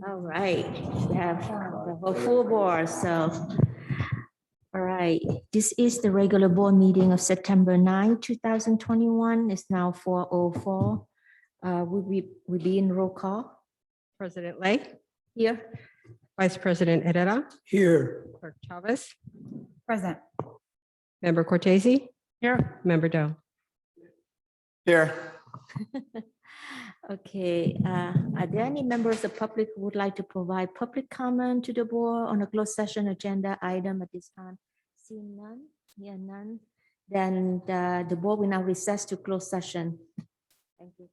All right, we have the whole full board, so. All right, this is the regular board meeting of September 9, 2021. It's now 4:04. We be in roll call President Lay, here. Vice President Herrera, Here. Clerk Chavez, Present. Member Cortese, Here. Member Doe. Here. Okay, are there any members of the public who would like to provide public comment to the board on a closed session agenda item at this time? Seeing none, hear none, then the board will now recess to closed session. Thank you.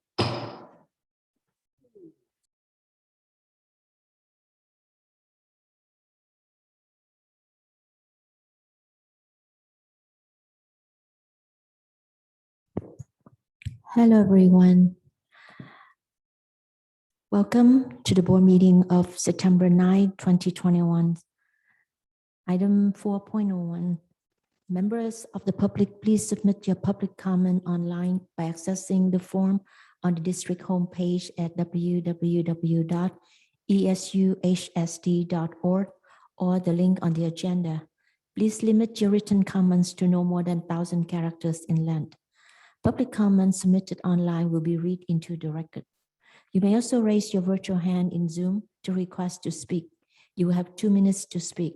Hello, everyone. Welcome to the board meeting of September 9, 2021. Item 4.01. Members of the public, please submit your public comment online by accessing the form on the district homepage at www.esuhsd.org or the link on the agenda. Please limit your written comments to no more than 1,000 characters in length. Public comments submitted online will be read into the record. You may also raise your virtual hand in Zoom to request to speak. You will have 2 minutes to speak.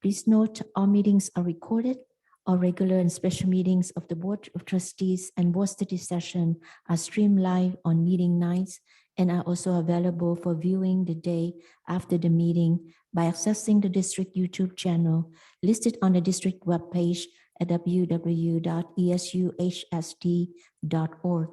Please note all meetings are recorded. All regular and special meetings of the Board of Trustees and Board Study Session are streamed live on meeting nights and are also available for viewing the day after the meeting by accessing the district YouTube channel listed on the district webpage at www.esuhsd.org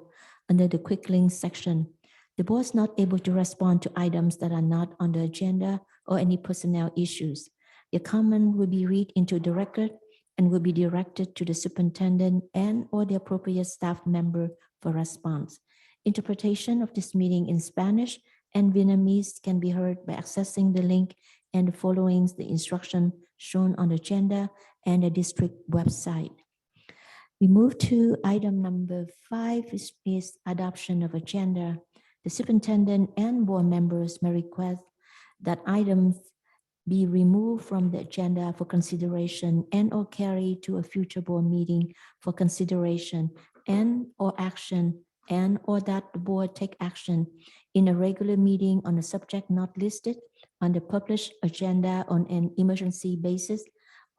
under the quick links section. The board is not able to respond to items that are not on the agenda or any personnel issues. Your comment will be read into the record and will be directed to the superintendent and or the appropriate staff member for response. Interpretation of this meeting in Spanish and Vietnamese can be heard by accessing the link and following the instruction shown on the agenda and the district website. We move to item number 5 is adoption of agenda. The superintendent and board members may request that items be removed from the agenda for consideration and or carried to a future board meeting for consideration and or action, and or that the board take action in a regular meeting on a subject not listed on the published agenda on an emergency basis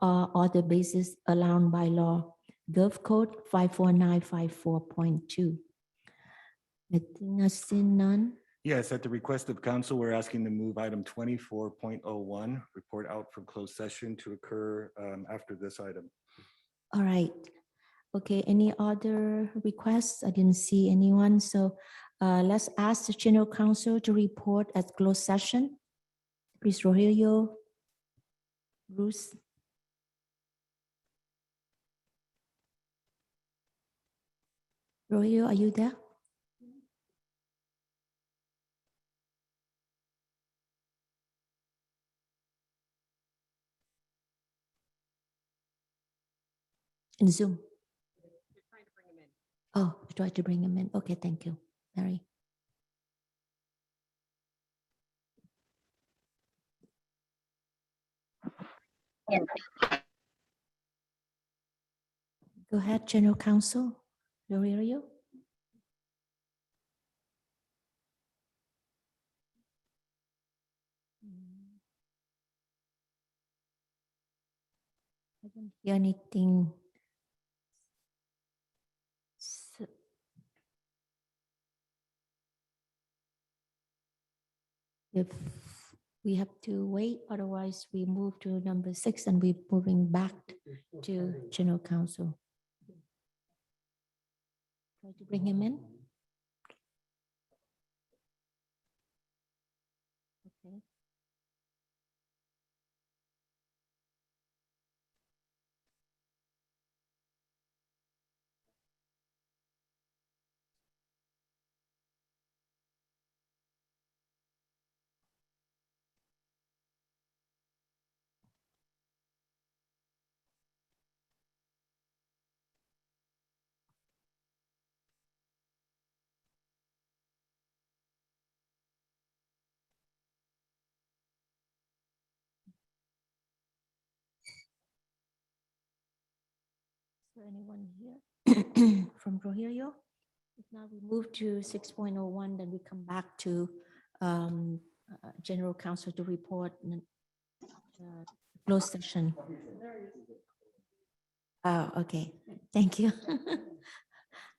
or other basis allowed by law. Gov Code 54954.2. I think I've seen none. Yes, at the request of council, we're asking to move item 24.01, report out from closed session to occur after this item. All right. Okay, any other requests? I didn't see anyone. So let's ask the general counsel to report at closed session. Please, Rogelio, Bruce. Rogelio, are you there? In Zoom. Oh, I tried to bring him in. Okay, thank you, Mary. Go ahead, General Counsel. Lorerio. I don't hear anything. So, if we have to wait, otherwise we move to number 6 and we're moving back to General Counsel. Try to bring him in. Okay. there anyone here from Rogelio? If not, we move to 6.01, then we come back to General Counsel to report closed session. Oh, okay. Thank you.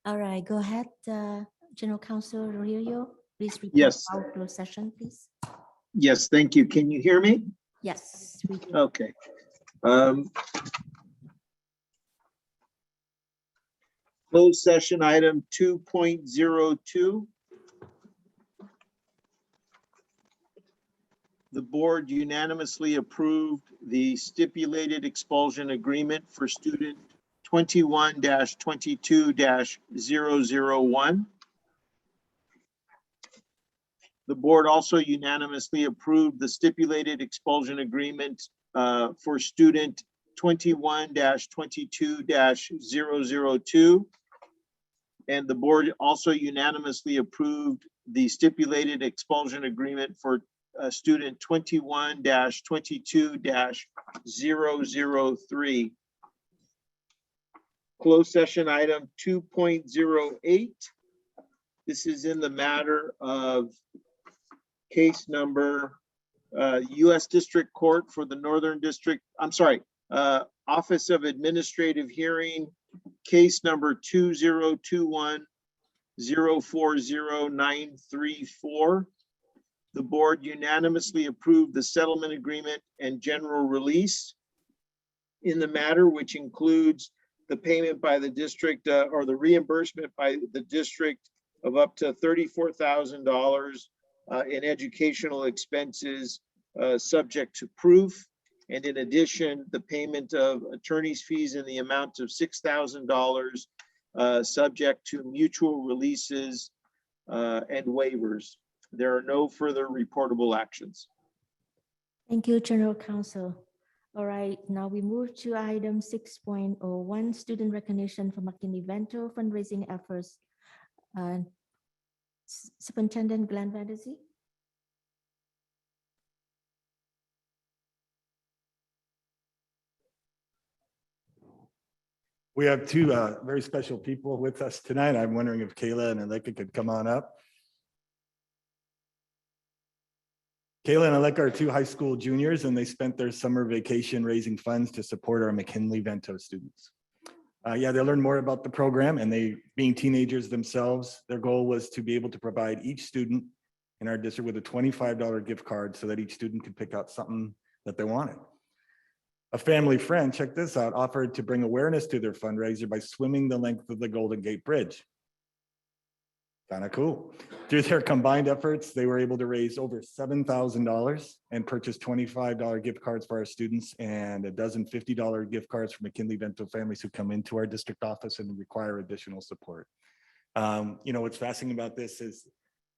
All right, go ahead, General Counsel Rogelio. Please report Yes. our closed session, please. Yes, thank you. Can you hear me? Yes, we do. Okay. Closed session item 2.02. The board unanimously approved the stipulated expulsion agreement for student 21-22-001. The board also unanimously approved the stipulated expulsion agreement for student 21-22-002. And the board also unanimously approved the stipulated expulsion agreement for student 21-22-003. Closed session item 2.08. This is in the matter of case number U.S. District Court for the Northern District, Office of Administrative Hearing, case number 2021-040934. The board unanimously approved the settlement agreement and general release in the matter, which includes the payment by the district or the reimbursement by the district of up to $34,000 in educational expenses subject to proof. And in addition, the payment of attorney's fees in the amount of $6,000 subject to mutual releases and waivers. There are no further reportable actions. Thank you, General Counsel. All right, now we move to item 6.01, student recognition for McKinney-Vento fundraising efforts. Superintendent Glenn Vanderzee. We have two very special people with us tonight. I'm wondering if Kayla and Angelica could come on up. Kayla and Alec are two high school juniors, and they spent their summer vacation raising funds to support our McKinley-Vento students. They learned more about the program, and they, being teenagers themselves, their goal was to be able to provide each student in our district with a $25 gift card so that each student could pick out something that they wanted. A family friend, check this out, offered to bring awareness to their fundraiser by swimming the length of the Golden Gate Bridge. Kind of cool. Through their combined efforts, they were able to raise over $7,000 and purchase $25 gift cards for our students and a dozen $50 gift cards for McKinley-Vento families who come into our district office and require additional support. What's fascinating about this is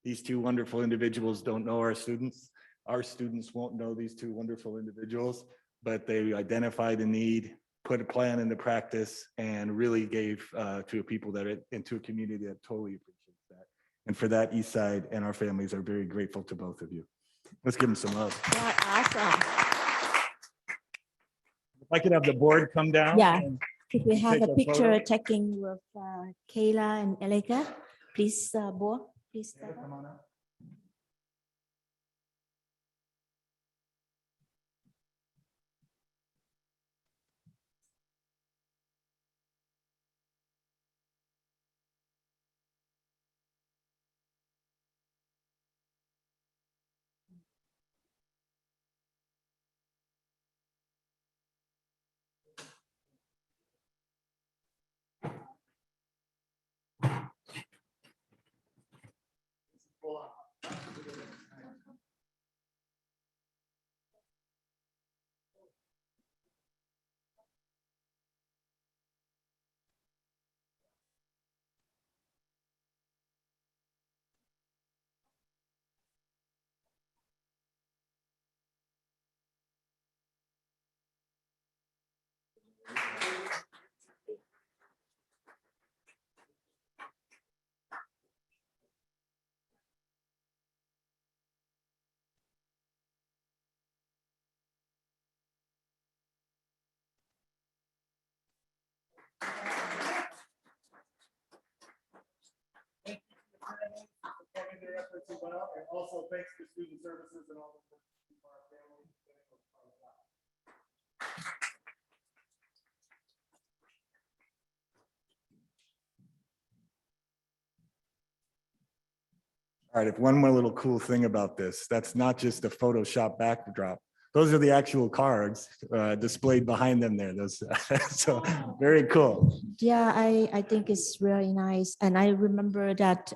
these two wonderful individuals don't know our students. Our students won't know these two wonderful individuals, but they identified a need, put a plan into practice, and really gave to a people into a community that totally appreciates that. And for that, Eastside and our families are very grateful to both of you. Let's give them some love. Awesome. If I could have the board come down. Yeah. and If we have take a a picture photo. taking with Kayla and Angelica, please, Bo, please. Step up. Come on up. Also, thanks to student services and all the our family. All right, if one more little cool thing about this, that's not just a Photoshop backdrop. Those are the actual cards displayed behind them there. Those, so very cool. Yeah, I think it's really nice. And I remember that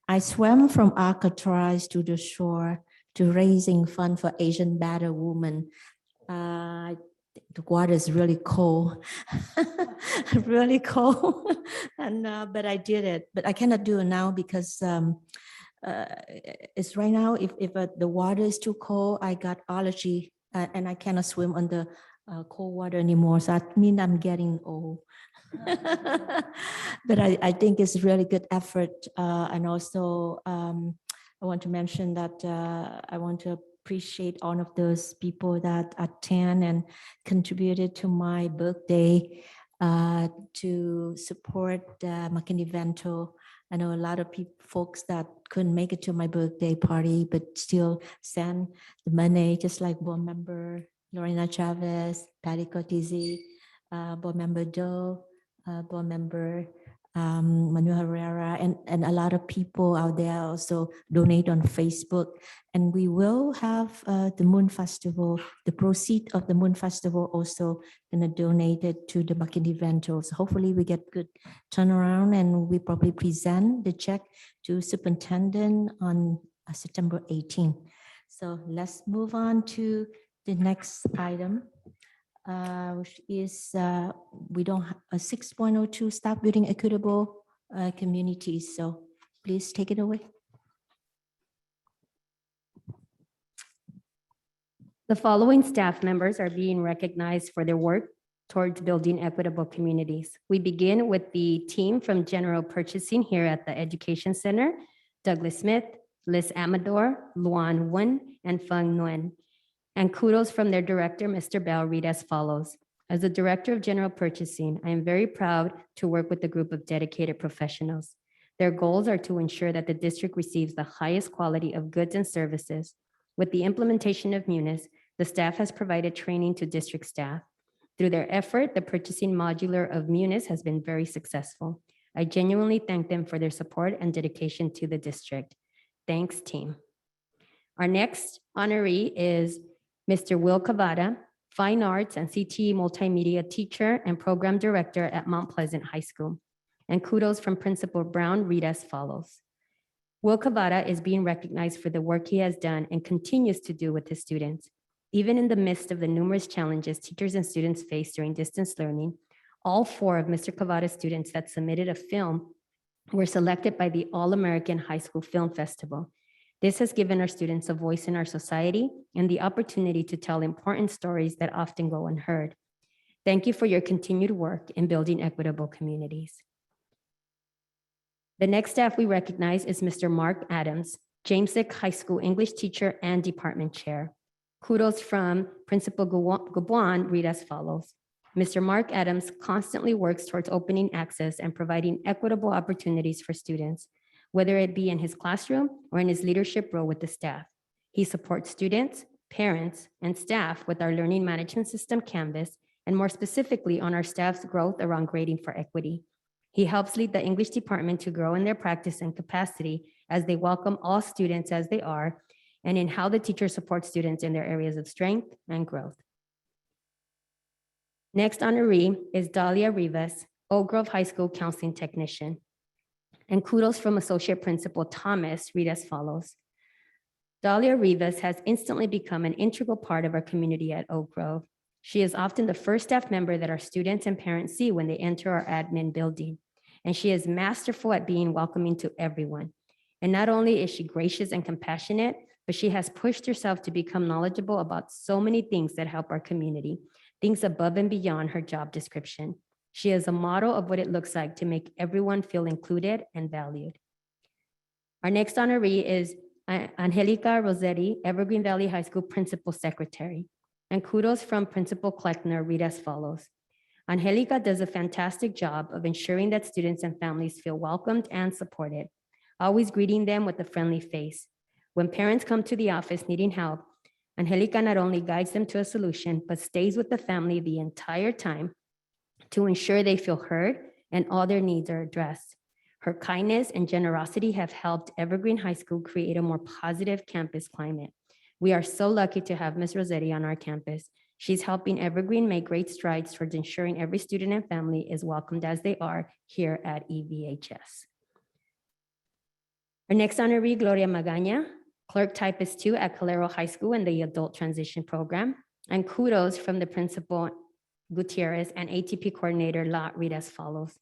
I swam from Alcatraz to the shore to raising fund for Asian battered women. The water is really cold, really cold. And but I did it. But I cannot do it now because it's right now. If the water is too cold, I got allergy and I cannot swim under cold water anymore. So that means I'm getting old. But I think it's really good effort. And also, I want to mention that I want to appreciate all of those people that attend and contributed to my birthday to support the McKinney-Vento. I know a lot of folks that couldn't make it to my birthday party, but still send the money, just like board member Lorena Chavez, Patty Cortese, board member Joe, board member Manuel Herrera, and a lot of people out there also donate on Facebook. And we will have the Moon Festival, the proceeds of the Moon Festival also gonna donate it to the McKinney-Vento. So hopefully we get good turnaround and we probably present the check to Superintendent on September 18th. So let's move on to the next item. Which is we don't have a 6.02 staff building equitable communities. So please take it away. The following staff members are being recognized for their work towards building equitable communities. We begin with the team from General Purchasing here at the Education Center, Douglas Smith, Liz Amador, Luan Wen, and Feng Nguyen. And kudos from their director, Mr. Bell, read as follows. As the Director of General Purchasing, I am very proud to work with a group of dedicated professionals. Their goals are to ensure that the district receives the highest quality of goods and services. With the implementation of Munis, the staff has provided training to district staff. Through their effort, the purchasing modular of Munis has been very successful. I genuinely thank them for their support and dedication to the district. Thanks, team. Our next honoree is Mr. Will Cavada, Fine Arts and CTE Multimedia Teacher and Program Director at Mount Pleasant High School. And kudos from Principal Brown read as follows. Will Cavada is being recognized for the work he has done and continues to do with his students. Even in the midst of the numerous challenges teachers and students face during distance learning, all 4 of Mr. Cavada's students that submitted a film were selected by the All-American High School Film Festival. This has given our students a voice in our society and the opportunity to tell important stories that often go unheard. Thank you for your continued work in building equitable communities. The next staff we recognize is Mr. Mark Adams, Jamesic High School English teacher and department chair. Kudos from Principal Gabuan read as follows. Mr. Mark Adams constantly works towards opening access and providing equitable opportunities for students, whether it be in his classroom or in his leadership role with the staff. He supports students, parents, and staff with our learning management system, Canvas, and more specifically on our staff's growth around grading for equity. He helps lead the English department to grow in their practice and capacity as they welcome all students as they are, and in how the teacher supports students in their areas of strength and growth. Next honoree is Dalia Rivas, Oak Grove High School Counseling Technician. And kudos from Associate Principal Thomas read as follows. Dalia Rivas has instantly become an integral part of our community at Oak Grove. She is often the first staff member that our students and parents see when they enter our admin building. And she is masterful at being welcoming to everyone. And not only is she gracious and compassionate, but she has pushed herself to become knowledgeable about so many things that help our community, things above and beyond her job description. She is a model of what it looks like to make everyone feel included and valued. Our next honoree is Angelica Rosetti, Evergreen Valley High School Principal Secretary. And kudos from Principal Kleckner read as follows. Angelica does a fantastic job of ensuring that students and families feel welcomed and supported, always greeting them with a friendly face. When parents come to the office needing help, Angelica not only guides them to a solution, but stays with the family the entire time to ensure they feel heard and all their needs are addressed. Her kindness and generosity have helped Evergreen High School create a more positive campus climate. We are so lucky to have Ms. Rosetti on our campus. She's helping Evergreen make great strides towards ensuring every student and family is welcomed as they are here at EVHS. Our next honoree, Gloria Magaña, Clerk Typist 2 at Calero High School in the Adult Transition Program, and kudos from the Principal Gutierrez and ATP Coordinator La read as follows.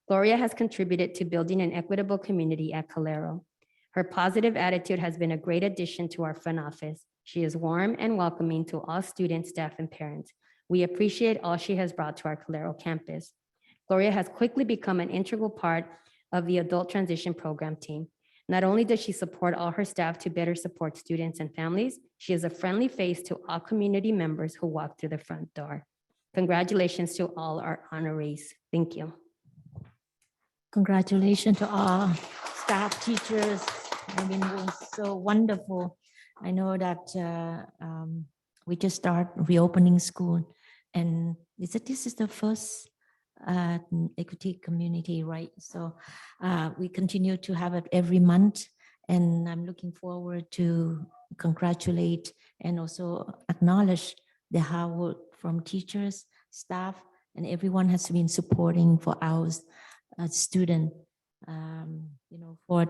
Gloria has contributed to building an equitable community at Calero. Her positive attitude has been a great addition to our front office. She is warm and welcoming to all students, staff, and parents. We appreciate all she has brought to our Calero campus. Gloria has quickly become an integral part of the Adult Transition Program team. Not only does she support all her staff to better support students and families, she is a friendly face to all community members who walk through the front door. Congratulations to all our honorees. Thank you. Congratulations to all staff, teachers. I mean, it was so wonderful. I know that we just start reopening school, and this is the first equity community, right? So we continue to have it every month, and I'm looking forward to congratulate and also acknowledge the hard work from teachers, staff, and everyone has been supporting for our student. You know, for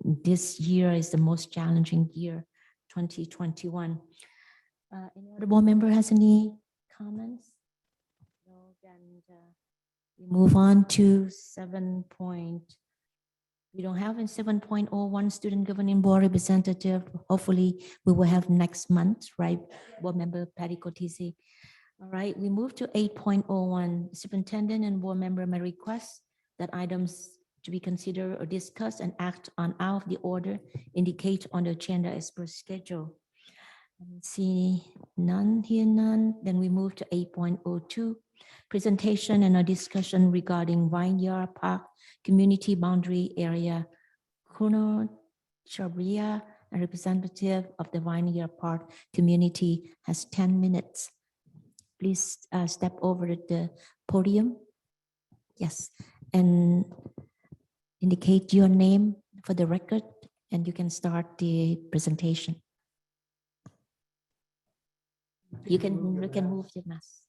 this year is the most challenging year, 2021. Any other board member has any comments? No, then we move on to 7. We don't have a 7.01 student governing board representative. Hopefully we will have next month, right? Board member Patty Cotisi. All right, we move to 8.01. Superintendent and board member may request that items to be considered or discussed and act on out of the order indicate on the agenda as per schedule. See none here, none. Then we move to 8.02. Presentation and a discussion regarding Vineyard Park Community Boundary Area. Kuno Chabria, a representative of the Vineyard Park community, has 10 minutes. Please step over to the podium. Yes, and indicate your name for the record, and you can start the presentation. You can move the mask.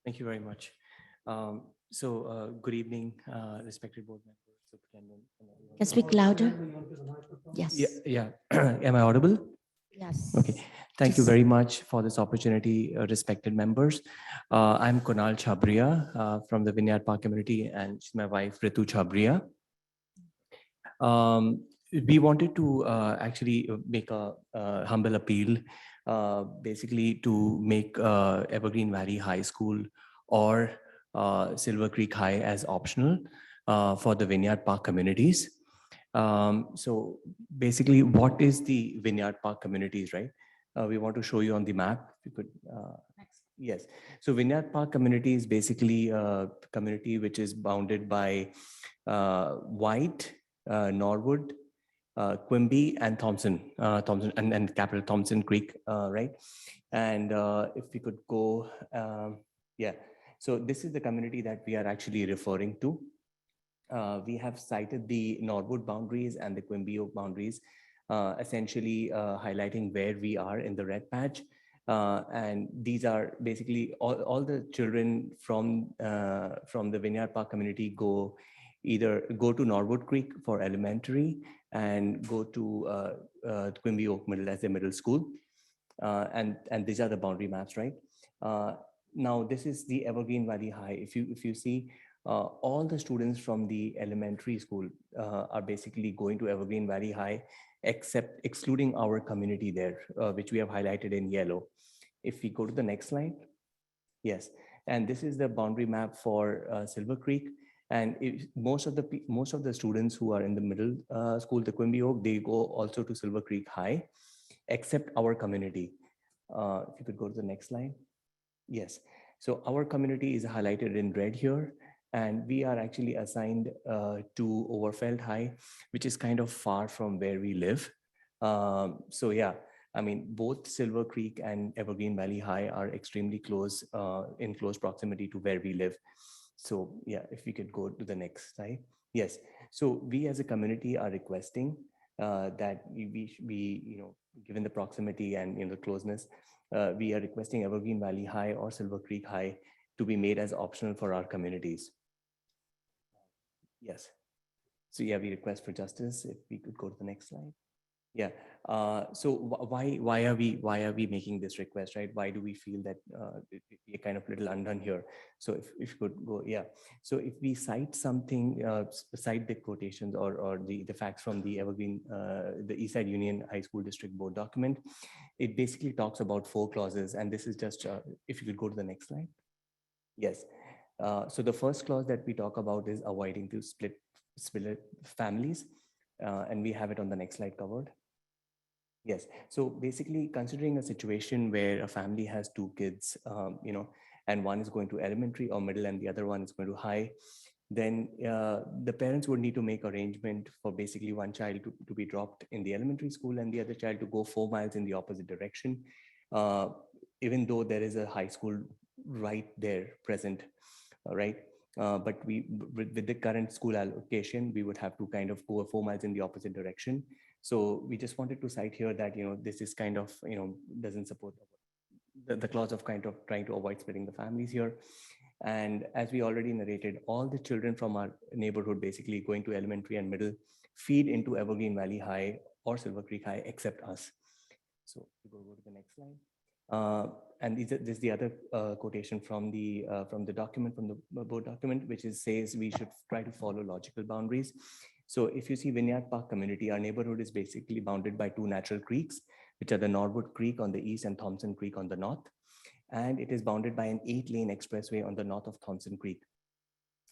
Thank you very much. Good evening, respected board members, superintendent. And everyone. Can you speak louder? Yes. Yeah. Am I audible? Yes. Okay. Thank you Just- very much for this opportunity, respected members. I'm Kunal Chabria from the Vineyard Park community, and she's my wife, Ritu Chabria. We wanted to actually make a humble appeal, basically to make Evergreen Valley High School or Silver Creek High as optional for the Vineyard Park communities. So basically, what is the Vineyard Park communities, right? We want to show you on the map. If you could, yes. So Vineyard Park community is basically a community which is bounded by White, Norwood, Quimby, and Thompson, and capital Thompson Creek, right? And if we could go, yeah. So this is the community that we are actually referring to. We have cited the Norwood boundaries and the Quimby Oak boundaries, essentially highlighting where we are in the red patch. And these are basically all the children from the Vineyard Park community either go to Norwood Creek for elementary and go to Quimby Oak Middle as their middle school. And these are the boundary maps, right? Now this is the Evergreen Valley High. If you see, all the students from the elementary school are basically going to Evergreen Valley High, excluding our community there, which we have highlighted in yellow. If we go to the next slide, yes, and this is the boundary map for Silver Creek. And most of the students who are in the middle school, the Quimby Oak, they go also to Silver Creek High, except our community. If you could go to the next slide, yes. So our community is highlighted in red here. And we are actually assigned to Overfeld High, which is kind of far from where we live. So yeah, I mean, both Silver Creek and Evergreen Valley High are extremely close, in close proximity to where we live. So yeah, if we could go to the next slide. Yes, so we as a community are requesting that given the proximity and the closeness, we are requesting Evergreen Valley High or Silver Creek High to be made as optional for our communities. Yes. So yeah, we request for justice. If we could go to the next slide. Yeah. So why are we making this request, right? Why do we feel that we're kind of little undone here? So if you could go, yeah. So if we cite something, cite the quotations or the facts from the Evergreen, the Eastside Union High School District Board document, it basically talks about 4 clauses, and this is just if you could go to the next slide. Yes. So the first clause that we talk about is avoiding to split families, and we have it on the next slide covered. Yes. So basically, considering a situation where a family has 2 kids, and one is going to elementary or middle and the other one is going to high, then the parents would need to make arrangement for basically one child to be dropped in the elementary school and the other child to go 4 miles in the opposite direction, even though there is a high school right there present, right? But with the current school allocation, we would have to kind of go 4 miles in the opposite direction. So we just wanted to cite here that, this is kind of, doesn't support the clause of kind of trying to avoid splitting the families here. And as we already narrated, all the children from our neighborhood basically going to elementary and middle feed into Evergreen Valley High or Silver Creek High, except us. So we go to the next slide. And this is the other quotation from the document, from the board document, which says we should try to follow logical boundaries. So if you see Vineyard Park community, our neighborhood is basically bounded by 2 natural creeks, which are the Norwood Creek on the east and Thompson Creek on the north. And it is bounded by an 8-lane expressway on the north of Thompson Creek.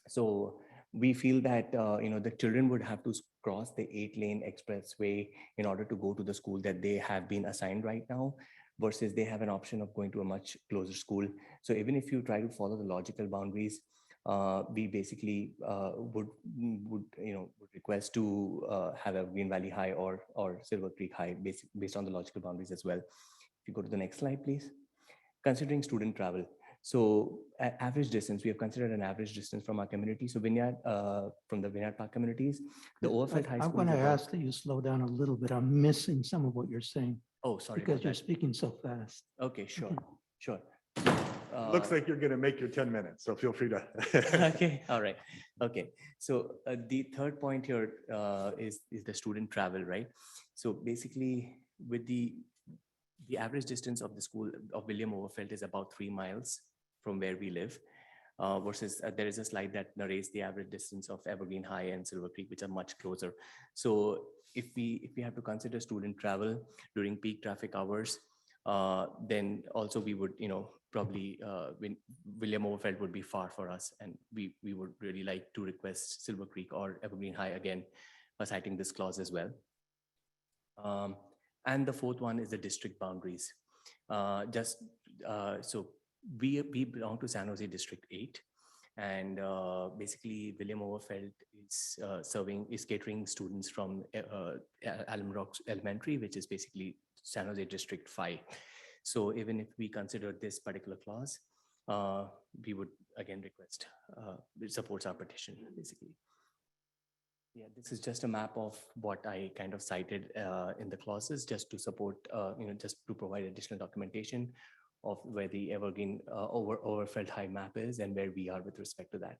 So we feel that, the children would have to cross the 8-lane expressway in order to go to the school that they have been assigned right now, versus they have an option of going to a much closer school. So even if you try to follow the logical boundaries, we basically would request to have Evergreen Valley High or Silver Creek High based on the logical boundaries as well. If you go to the next slide, please. Considering student travel. So average distance, we have considered an average distance from our community. So Vineyard, from the Vineyard Park communities, the Overfeld High School. I'm going to ask that you slow down a little bit. I'm missing some of what you're saying. Oh, sorry. Because you're speaking so fast. Okay, sure, sure. Looks like you're going to make your 10 minutes, so feel free to. Okay, all right. Okay, so the third point here is the student travel, right? So basically, with the average distance of the school of William Overfeld is about 3 miles from where we live, versus there is a slide that narrates the average distance of Evergreen High and Silver Creek, which are much closer. So if we have to consider student travel during peak traffic hours, then also we would, probably William Overfeld would be far for us, and we would really like to request Silver Creek or Evergreen High again, citing this clause as well. And the fourth one is the district boundaries. So we belong to San Jose District 8, and basically William Overfeld is catering students from Alum Rock Elementary, which is basically San Jose District 5. So even if we consider this particular clause, we would again request, it supports our petition basically. Yeah, this is just a map of what I kind of cited in the clauses, just to support, just to provide additional documentation of where the Evergreen Overfeld High map is and where we are with respect to that.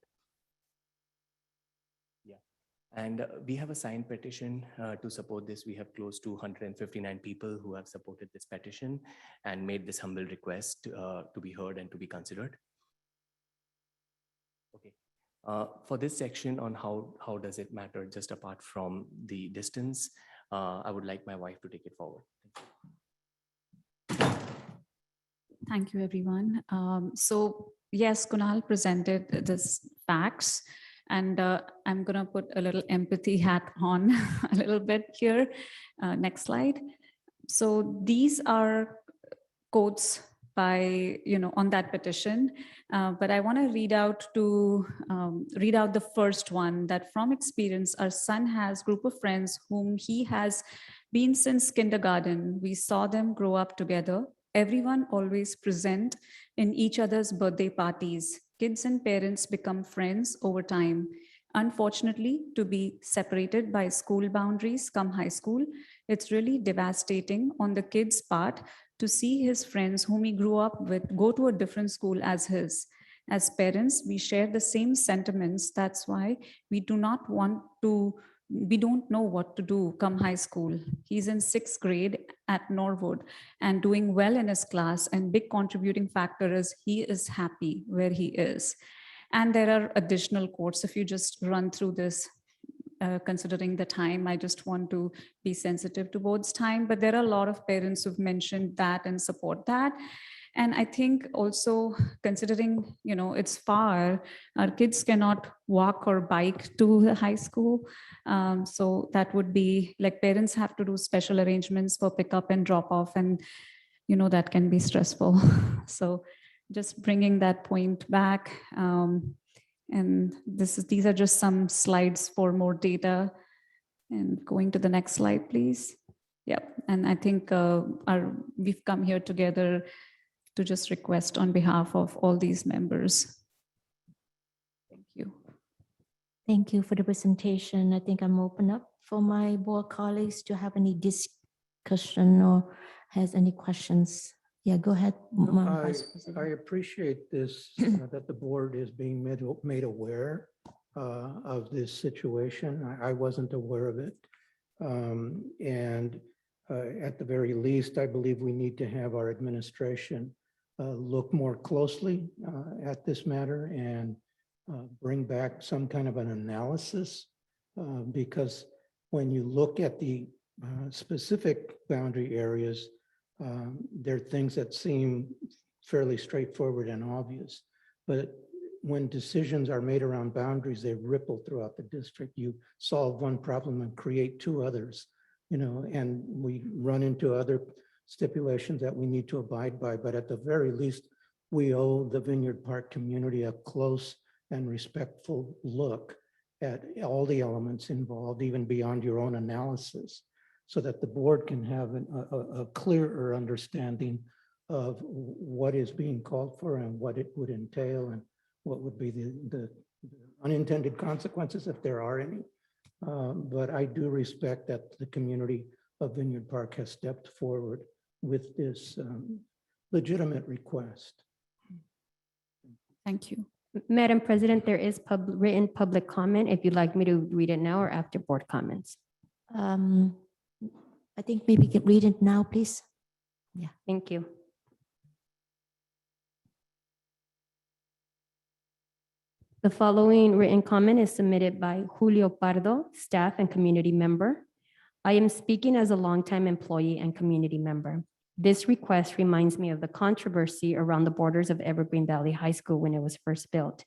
Yeah, and we have a signed petition to support this. We have close to 159 people who have supported this petition and made this humble request to be heard and to be considered. Okay. For this section on how does it matter, just apart from the distance, I would like my wife to take it forward. Thank you, everyone. So yes, Kunal presented this facts, and I'm going to put a little empathy hat on a little bit here. Next slide. So these are quotes by, on that petition. But I want to read out the first one, that from experience, our son has group of friends whom he has been since kindergarten. We saw them grow up together. Everyone always present in each other's birthday parties. Kids and parents become friends over time. Unfortunately, to be separated by school boundaries come high school, it's really devastating on the kid's part to see his friends whom he grew up with go to a different school as his. As parents, we share the same sentiments. That's why we don't know what to do come high school. He's in 6th grade at Norwood and doing well in his class, and big contributing factor is he is happy where he is. And there are additional quotes. If you just run through this, considering the time, I just want to be sensitive to board's time, but there are a lot of parents who've mentioned that and support that. And I think also considering, it's far, our kids cannot walk or bike to the high school. So that would be like parents have to do special arrangements for pickup and drop off, and, that can be stressful. So just bringing that point back. And these are just some slides for more data. And going to the next slide, please. Yep. And I think we've come here together to just request on behalf of all these members. Thank you. Thank you for the presentation. I think I'm open up for my board colleagues to have any discussion or has any questions. Yeah, go ahead. Vice President. I appreciate this, that the board is being made aware of this situation. I wasn't aware of it. And at the very least, I believe we need to have our administration look more closely at this matter and bring back some kind of an analysis, because when you look at the specific boundary areas, there are things that seem fairly straightforward and obvious, but when decisions are made around boundaries, they ripple throughout the district. You solve one problem and create 2 others, and we run into other stipulations that we need to abide by. But at the very least, we owe the Vineyard Park community a close and respectful look at all the elements involved, even beyond your own analysis, so that the board can have a clearer understanding of what is being called for and what it would entail and what would be the unintended consequences, if there are any. But I do respect that the community of Vineyard Park has stepped forward with this legitimate request. Thank you. Madam President, there is written public comment if you'd like me to read it now or after board comments. I think maybe you can read it now, please. Thank you. The following written comment is submitted by Julio Pardo, staff and community member. I am speaking as a longtime employee and community member. This request reminds me of the controversy around the borders of Evergreen Valley High School when it was first built.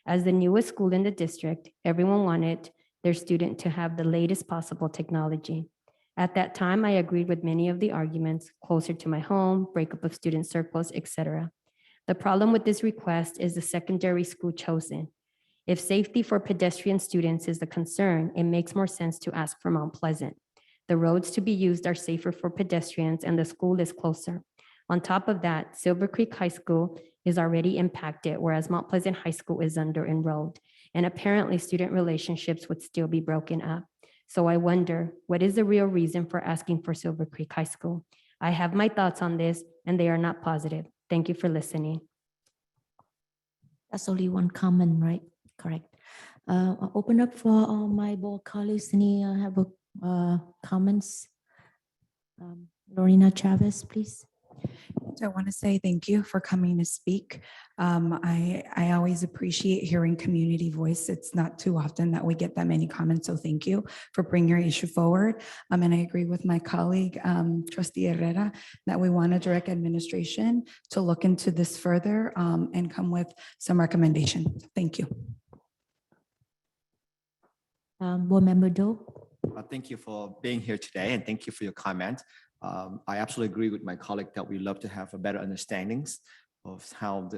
As the newest school in the district, everyone wanted their student to have the latest possible technology. At that time, I agreed with many of the arguments: closer to my home, breakup of student circles, etc. The problem with this request is the secondary school chosen. If safety for pedestrian students is the concern, it makes more sense to ask for Mount Pleasant. The roads to be used are safer for pedestrians and the school is closer. On top of that, Silver Creek High School is already impacted, whereas Mount Pleasant High School is under-enrolled. And apparently student relationships would still be broken up. So I wonder, what is the real reason for asking for Silver Creek High School? I have my thoughts on this and they are not positive. Thank you for listening. That's only one comment, right? Correct. I'll open up for all my board colleagues. Any have comments? Lorena Chavez, please. So I want to say thank you for coming to speak. I always appreciate hearing community voice. It's not too often that we get that many comments, so thank you for bringing your issue forward. And I agree with my colleague, Trustee Herrera, that we want to direct administration to look into this further and come with some recommendations. Thank you. Board Member Doe. Thank you for being here today and thank you for your comment. I absolutely agree with my colleague that we love to have a better understandings of how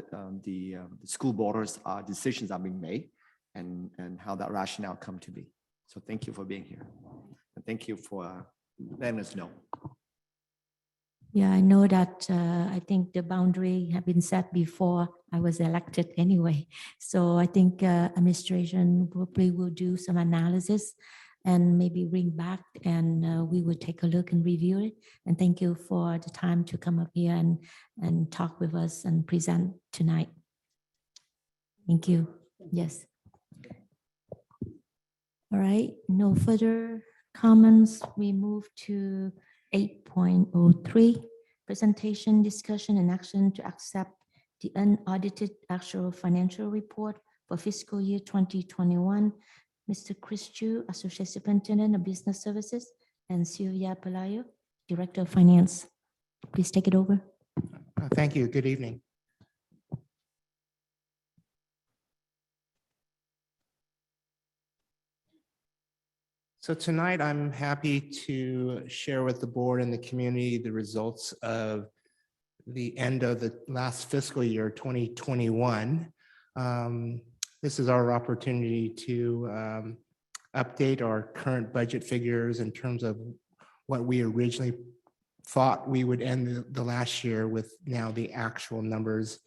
the school board's decisions are being made and how that rationale come to be. So thank you for being here. And thank you for letting us know. Yeah, I know that I think the boundary had been set before I was elected anyway. So I think administration probably will do some analysis and maybe bring back and we will take a look and review it. And thank you for the time to come up here and talk with us and present tonight. Thank you. Yes. All right, no further comments. We move to 8.03, presentation, discussion, and action to accept the unaudited actual financial report for fiscal year 2021. Mr. Chris Chu, Associate Superintendent of Business Services, and Sylvia Pelayo, Director of Finance. Please take it over. Thank you. Good evening. So tonight, I'm happy to share with the board and the community the results of the end of the last fiscal year, 2021. This is our opportunity to update our current budget figures in terms of what we originally thought we would end the last year with, now the actual numbers.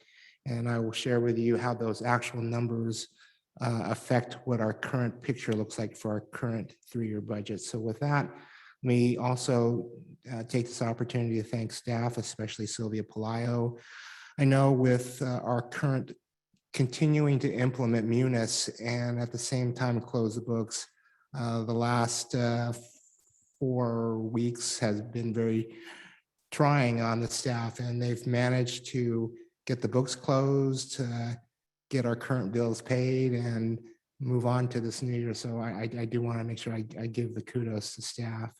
And I will share with you how those actual numbers affect what our current picture looks like for our current 3-year budget. So with that, we also take this opportunity to thank staff, especially Sylvia Pelayo. I know with our current continuing to implement Munis and at the same time close the books, the last 4 weeks has been very trying on the staff, and they've managed to get the books closed, get our current bills paid, and move on to this new year. So I do want to make sure I give the kudos to staff.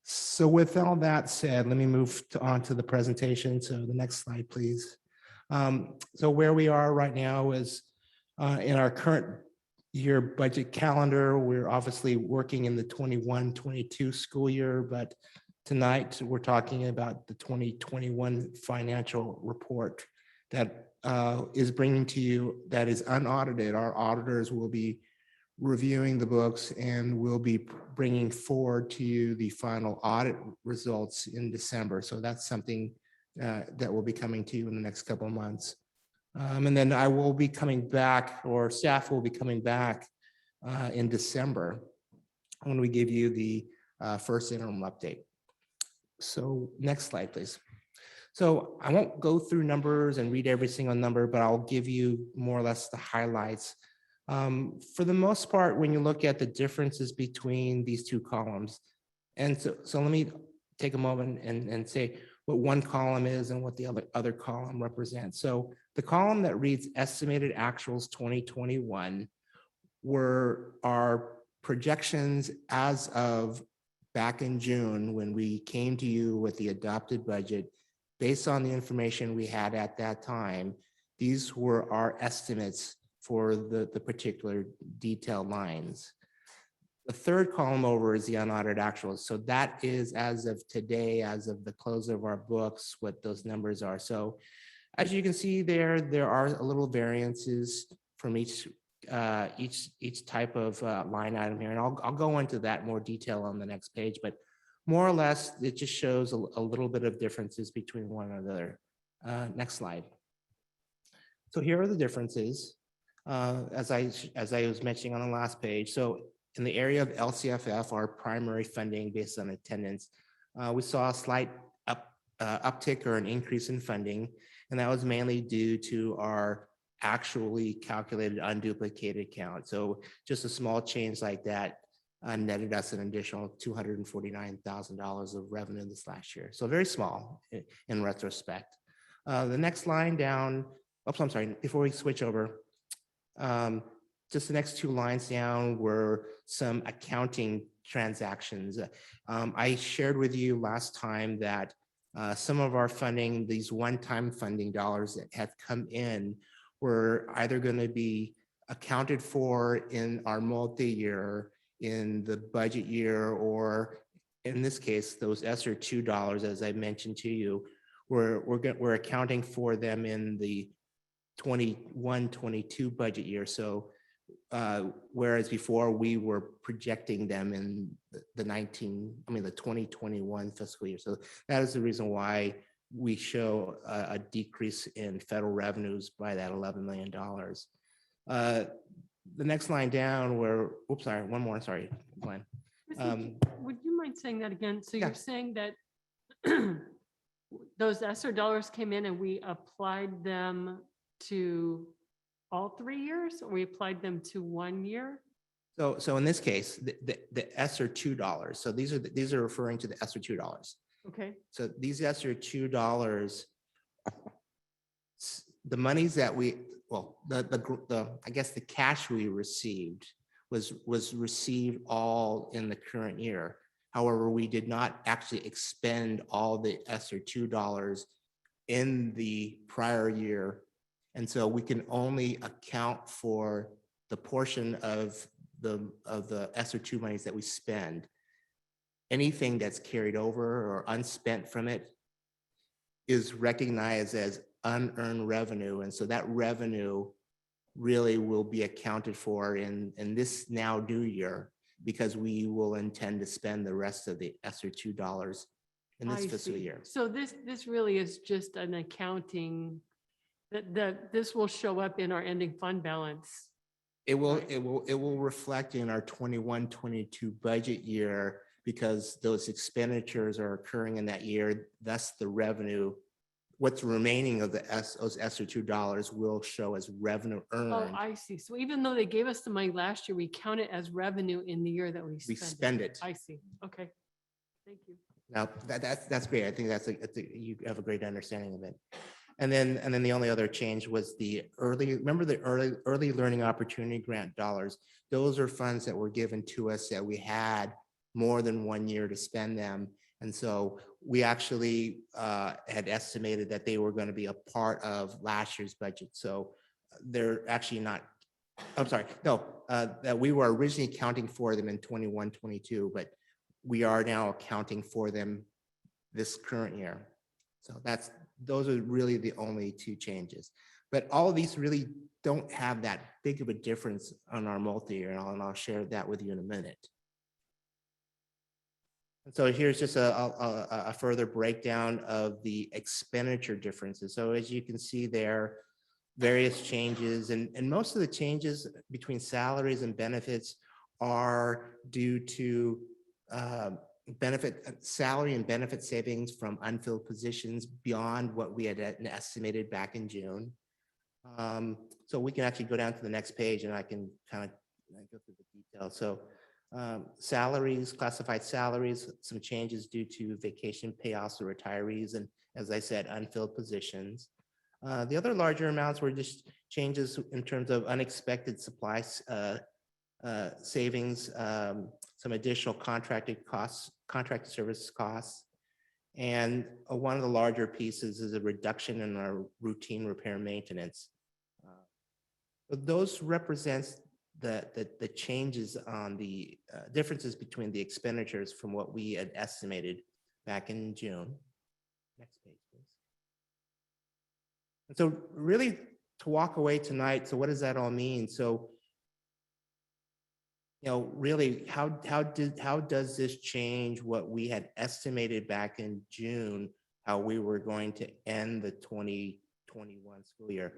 So with all that said, let me move on to the presentation. So the next slide, please. So where we are right now is in our current year budget calendar. We're obviously working in the 21-22 school year, but tonight we're talking about the 2021 financial report that is bringing to you, that is unaudited. Our auditors will be reviewing the books and will be bringing forward to you the final audit results in December. So that's something that will be coming to you in the next couple of months. And then I will be coming back, or staff will be coming back in December when we give you the first interim update. So next slide, please. So I won't go through numbers and read every single number, but I'll give you more or less the highlights. For the most part, when you look at the differences between these two columns, and so let me take a moment and say what one column is and what the other column represents. So the column that reads estimated actuals 2021 were our projections as of back in June when we came to you with the adopted budget. Based on the information we had at that time, these were our estimates for the particular detailed lines. The third column over is the unaudited actuals. So that is as of today, as of the close of our books, what those numbers are. So as you can see there are a little variances from each type of line item here. And I'll go into that in more detail on the next page, but more or less, it just shows a little bit of differences between one another. Next slide. So here are the differences, as I was mentioning on the last page. So in the area of LCFF, our primary funding based on attendance, we saw a slight uptick or an increase in funding, and that was mainly due to our actually calculated unduplicated count. So just a small change like that netted us an additional $249,000 of revenue this last year. So very small in retrospect. The next line down, oops, I'm sorry, before we switch over, just the next 2 lines down were some accounting transactions. I shared with you last time that some of our funding, these one-time funding dollars that have come in, were either going to be accounted for in our multi-year, in the budget year, or in this case, those ESSER $2, as I mentioned to you, we're accounting for them in the 21-22 budget year. So whereas before we were projecting them in the 2021 fiscal year. So that is the reason why we show a decrease in federal revenues by that $11 million. The next line down where, oops, sorry, one more, sorry, Glenn. Would you mind saying that again? So Yeah. you're saying that those ESSER dollars came in and we applied them to all 3 years, or we applied them to 1 year? So in this case, the ESSER $2. So these are referring to the ESSER $2. Okay, So these ESSER $2, the monies that we, well, I guess the cash we received was received all in the current year. However, we did not actually expend all the ESSER $2 in the prior year. And so we can only account for the portion of the ESSER II monies that we spend. Anything that's carried over or unspent from it is recognized as unearned revenue. And so that revenue really will be accounted for in this now due year, because we will intend to spend the rest of the ESSER $2 in this I fiscal see. year. So this really is just an accounting, that this will show up in our ending fund balance. It will, Right. it will reflect in our 21-22 budget year, because those expenditures are occurring in that year. Thus the revenue, what's remaining of those ESSER $2 will show as revenue Oh, earned. I see. So even though they gave us the money last year, we count it as revenue in the year that we We spent spend it. I see. Okay. Thank you. Now, that's great. I think you have a great understanding of it. And then the only other change was remember the early learning opportunity grant dollars. Those are funds that were given to us that we had more than 1 year to spend them. And so we actually had estimated that they were going to be a part of last year's budget. So they're actually not, I'm sorry, no, that we were originally counting for them in 21-22, but we are now accounting for them this current year. So those are really the only two changes. But all of these really don't have that big of a difference on our multi-year, and I'll share that with you in a minute. And so here's just a further breakdown of the expenditure differences. So as you can see there, various changes, and most of the changes between salaries and benefits are due to salary and benefit savings from unfilled positions beyond what we had estimated back in June. So we can actually go down to the next page and I can kind of go through the details. So salaries, classified salaries, some changes due to vacation payouts or retirees, and as I said, unfilled positions. The other larger amounts were just changes in terms of unexpected supplies, savings, some additional contracted service costs. And one of the larger pieces is a reduction in our routine repair maintenance. But those represents the changes on the differences between the expenditures from what we had estimated back in June. Next page, please. And so really to walk away tonight, so what does that all mean? So, you know, really, how does this change what we had estimated back in June, how we were going to end the 2021 school year?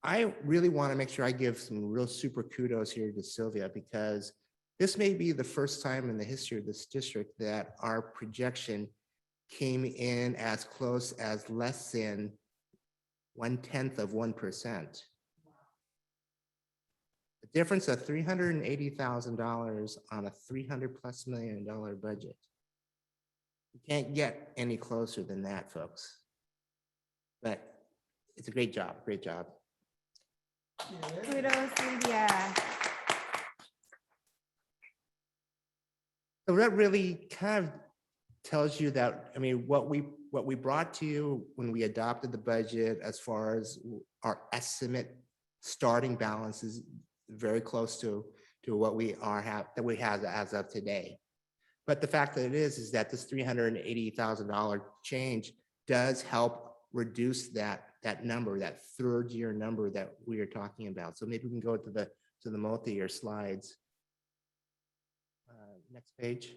I really want to make sure I give some real super kudos here to Sylvia, because this may be the first time in the history of this district that our projection came in as close as less than 0.1%. The difference of $380,000 on a $300+ million budget. You can't get any closer than that, folks. But it's a great job, great job. Kudos, Cynthia. So that really kind of tells you that, I mean, what we brought to you when we adopted the budget, as far as our estimate starting balance, is very close to what we have as of today. But the fact that it is that this $380,000 change does help reduce that number, that third year number that we are talking about. So maybe we can go to the multi-year slides. Next page.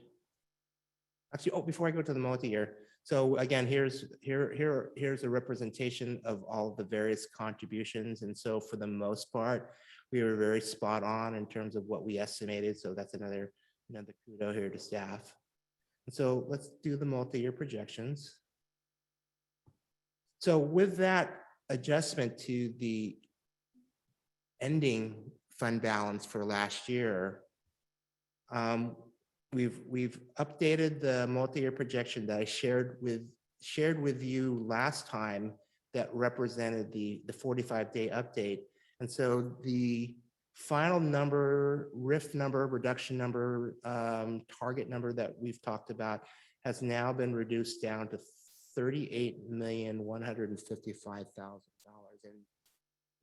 Actually, before I go to the multi-year, so again, here's a representation of all the various contributions. And so for the most part, we were very spot on in terms of what we estimated. So that's another kudo here to staff. And so let's do the multi-year projections. So with that adjustment to the ending fund balance for last year, we've updated the multi-year projection that I shared with you last time that represented the 45-day update. And so the final number, RIF number, reduction number, target number that we've talked about has now been reduced down to $38,155,000. And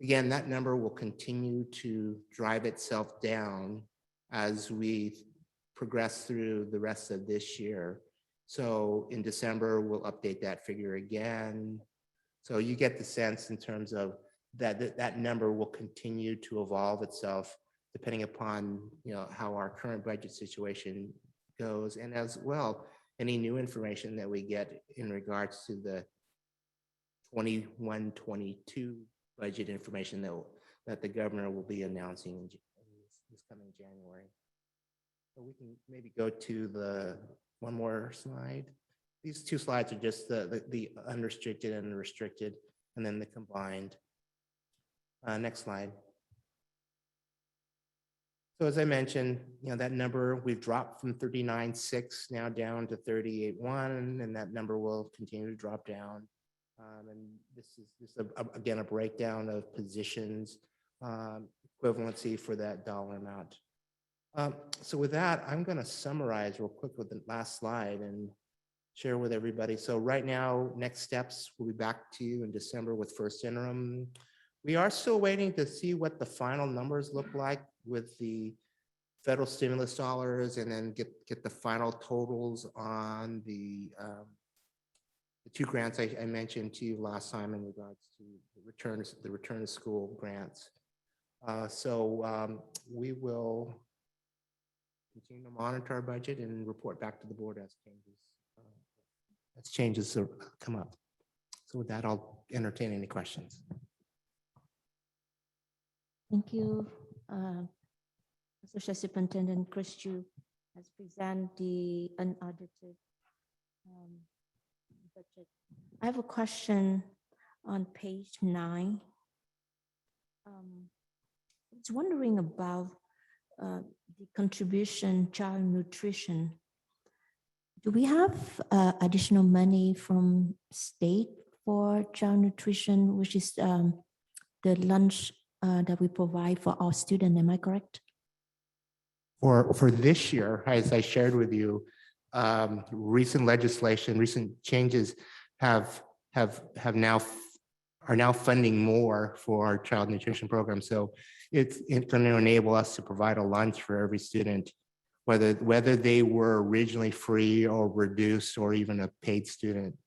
again, that number will continue to drive itself down as we progress through the rest of this year. So in December, we'll update that figure again. So you get the sense in terms of that number will continue to evolve itself depending upon how our current budget situation goes, and as well any new information that we get in regards to the 21-22 budget information that the governor will be announcing in this coming January. So we can maybe go to one more slide. These two slides are just the unrestricted and the restricted, and then the combined. Next slide. So as I mentioned, that number we've dropped from 39.6 now down to 38.1, and that number will continue to drop down. And this is again a breakdown of positions, equivalency for that dollar amount. So with that, I'm going to summarize real quick with the last slide and share with everybody. So right now, next steps, we'll be back to you in December with first interim. We are still waiting to see what the final numbers look like with the federal stimulus dollars, and then get the final totals on the two grants I mentioned to you last time in regards to the return to school grants. So we will continue to monitor our budget and report back to the board as changes come up. So with that, I'll entertain any questions. Thank you. Associate Superintendent Chris Chu has presented the unaudited budget. I have a question on page 9. I was wondering about the contribution child nutrition. Do we have additional money from state for child nutrition, which is the lunch that we provide for our students? Am I correct? For this year, as I shared with you, recent legislation, recent changes are now funding more for our child nutrition program. So it's going to enable us to provide a lunch for every student, whether they were originally free or reduced or even a paid student.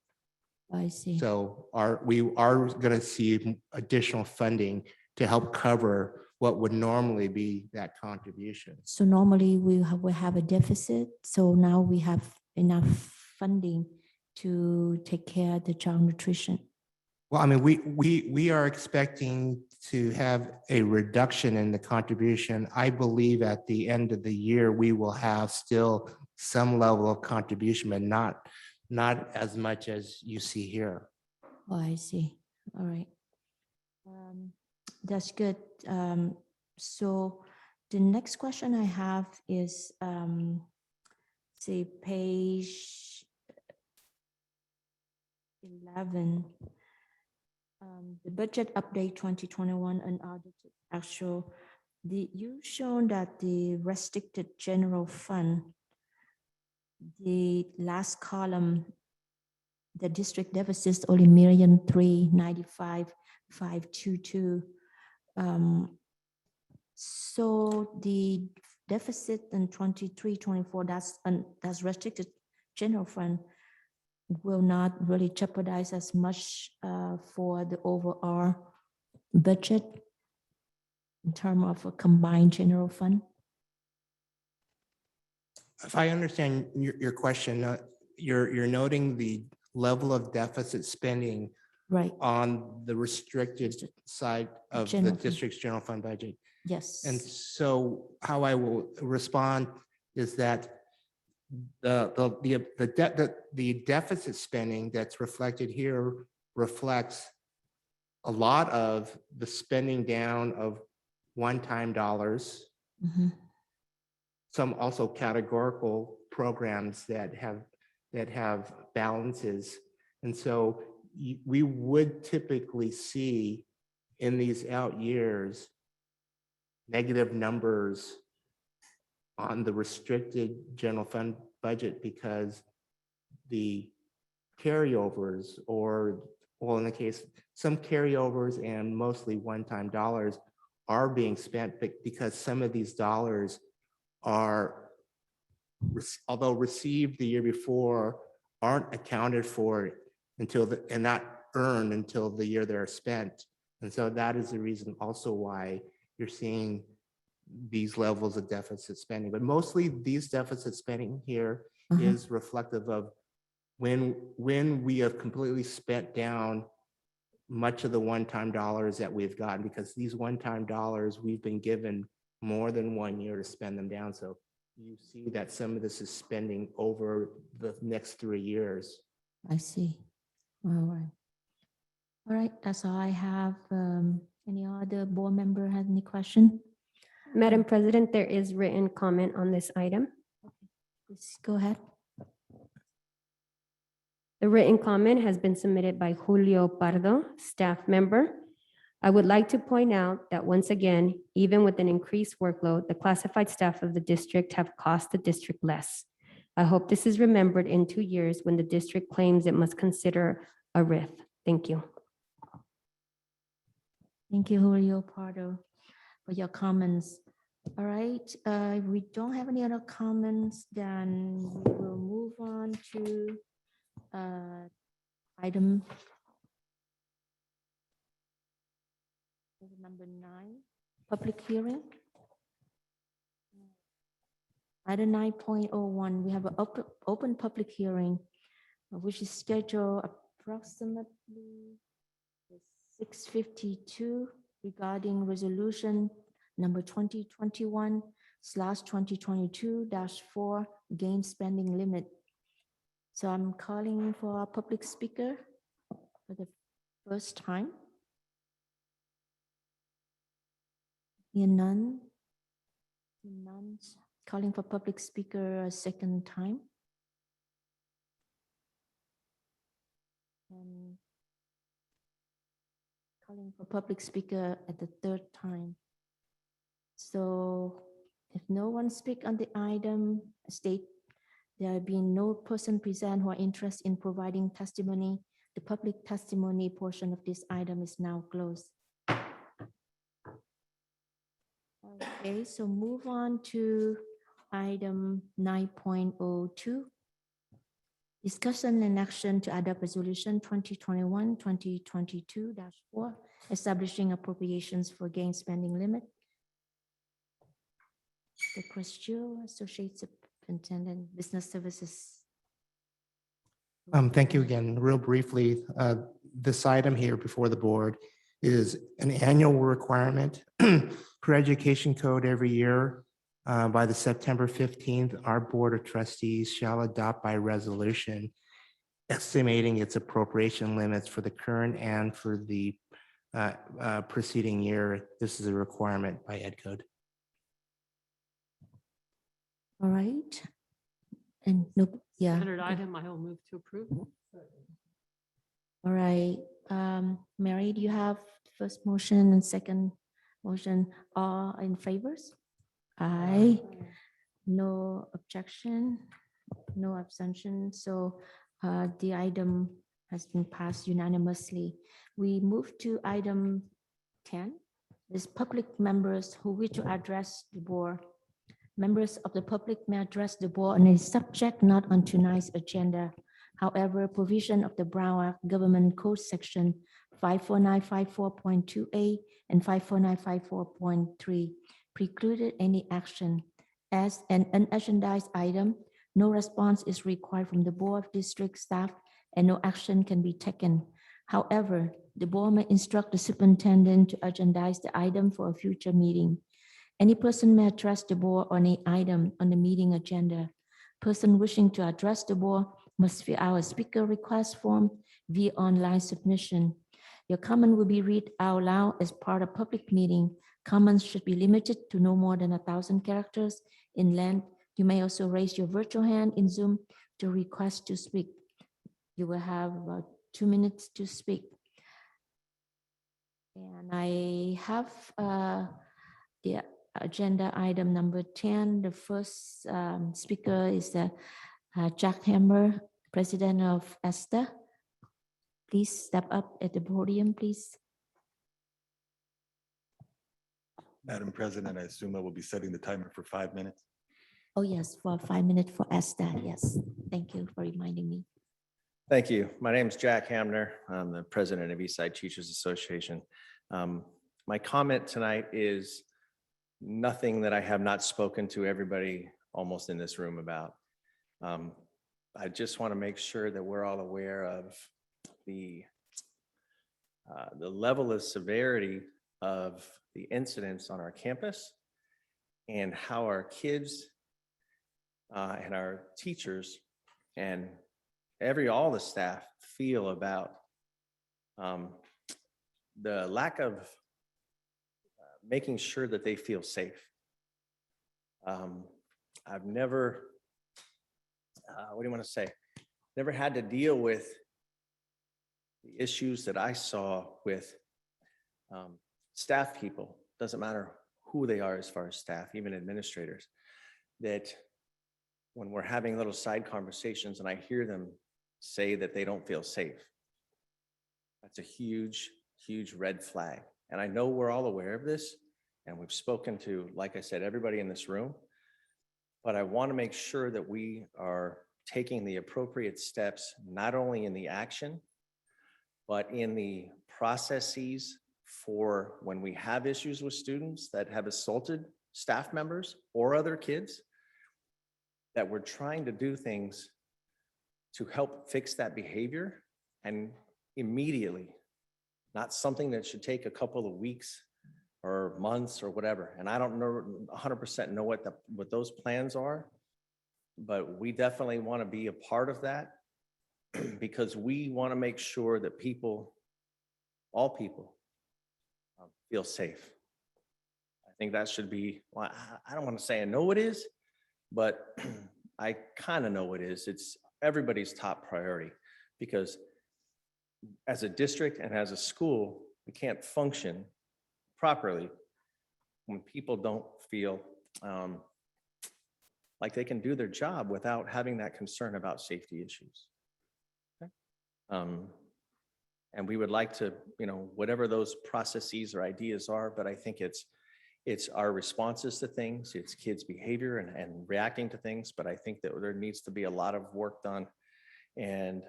I see. So we are going to see additional funding to help cover what would normally be that contribution. So normally we have a deficit. So now we have enough funding to take care of the child nutrition. Well, I mean, we are expecting to have a reduction in the contribution. I believe at the end of the year, we will have still some level of contribution, but not as much as you see here. Oh, I see. All right. That's good. So the next question I have is, say, page 11. The budget update 2021 unaudited actual. You've shown that the restricted general fund, the last column, the district deficit is only $1,395,522. So the deficit in 23-24, that's restricted general fund, will not really jeopardize as much for the overall budget in terms of a combined general fund. If I understand your question, you're noting the level of deficit spending Right, on the restricted side of the General fund. district's general fund budget. yes. And so how I will respond is that the deficit spending that's reflected here reflects a lot of the spending down of one-time dollars, Mhm. some also categorical programs that have balances. And so we would typically see in these out years negative numbers on the restricted general fund budget because the carryovers or, well, in the case, some carryovers and mostly one-time dollars are being spent because some of these dollars are, although received the year before, aren't accounted for until and not earned until the year they're spent. And so that is the reason also why you're seeing these levels of deficit spending. But mostly these deficit spending here is reflective of when we have completely spent down much of the one-time dollars that we've gotten, because these one-time dollars, we've been given more than 1 year to spend them down. So you see that some of this is spending over the next 3 years. I see. All right. All right, that's all I have. Any other board member have any question? Madam President, there is written comment on this item. Please go ahead. The written comment has been submitted by Julio Pardo, staff member. I would like to point out that once again, even with an increased workload, the classified staff of the district have cost the district less. I hope this is remembered in 2 years when the district claims it must consider a RIF. Thank you. Thank you, Julio Pardo, for your comments. All right, if we don't have any other comments, then we will move on to item number 9, public hearing. Item 9.01, we have an open public hearing, which is scheduled approximately 6:52 regarding resolution number 2021/2022-4 game spending limit. So I'm calling for a public speaker for the first time. Here none. None. Calling for public speaker a second time. And calling for public speaker at the third time. So if no one speak on the item, state there have been no person present who are interested in providing testimony. The public testimony portion of this item is now closed. Okay, so move on to item 9.02. Discussion and action to adopt resolution 2021-2022-4, establishing appropriations for game spending limit. The Christian Associate Superintendent, Business Services. Thank you again. Real briefly, this item here before the board is an annual requirement per education code every year. By the September 15th, our Board of Trustees shall adopt by resolution estimating its appropriation limits for the current and for the preceding year. This is a requirement by Ed Code. All right. And no, yeah. Standard item, I will move to approve. All right. Mary, do you have first motion and second motion? All in favors? Aye. No objection, no abstention. So the item has been passed unanimously. We move to item 10. There's public members who wish to address the board. Members of the public may address the board on a subject not on tonight's agenda. However, provision of the Brown Act Government Code Section 54954.2a and 54954.3 precluded any action. As an unagendized item, no response is required from the board, district staff, and no action can be taken. However, the board may instruct the superintendent to agendize the item for a future meeting. Any person may address the board on an item on the meeting agenda. Person wishing to address the board must fill out a speaker request form via online submission. Your comment will be read out loud as part of public meeting. Comments should be limited to no more than 1,000 characters in length. You may also raise your virtual hand in Zoom to request to speak. You will have 2 minutes to speak. And I have the agenda item number 10. The first speaker is Jack Hammer, President of ESTA. Please step up at the podium, please. Madam President, I assume I will be setting the timer for 5 minutes. Oh, yes, for 5 minutes for ESTA. Yes, thank you for reminding me. Thank you. My name is Jack Hamner. I'm the president of Eastside Teachers Association. My comment tonight is nothing that I have not spoken to everybody almost in this room about. I just want to make sure that we're all aware of the level of severity of the incidents on our campus and how our kids and our teachers and all the staff feel about the lack of making sure that they feel safe. I've never, what do you want to say? Never had to deal with the issues that I saw with staff people. Doesn't matter who they are as far as staff, even administrators, that when we're having little side conversations and I hear them say that they don't feel safe, that's a huge, huge red flag. And I know we're all aware of this, and we've spoken to, like I said, everybody in this room, but I want to make sure that we are taking the appropriate steps, not only in the action, but in the processes for when we have issues with students that have assaulted staff members or other kids, that we're trying to do things to help fix that behavior and immediately, not something that should take a couple of weeks or months or whatever. And I don't know 100% know what those plans are, but we definitely want to be a part of that because we want to make sure that people, all people, feel safe. I think that should be, well, I don't want to say I know it is, but I kind of know it is. It's everybody's top priority because as a district and as a school, we can't function properly when people don't feel like they can do their job without having that concern about safety issues. Okay. And we would like to, whatever those processes or ideas are, but I think it's our responses to things, it's kids' behavior and reacting to things, but I think that there needs to be a lot of work done. And,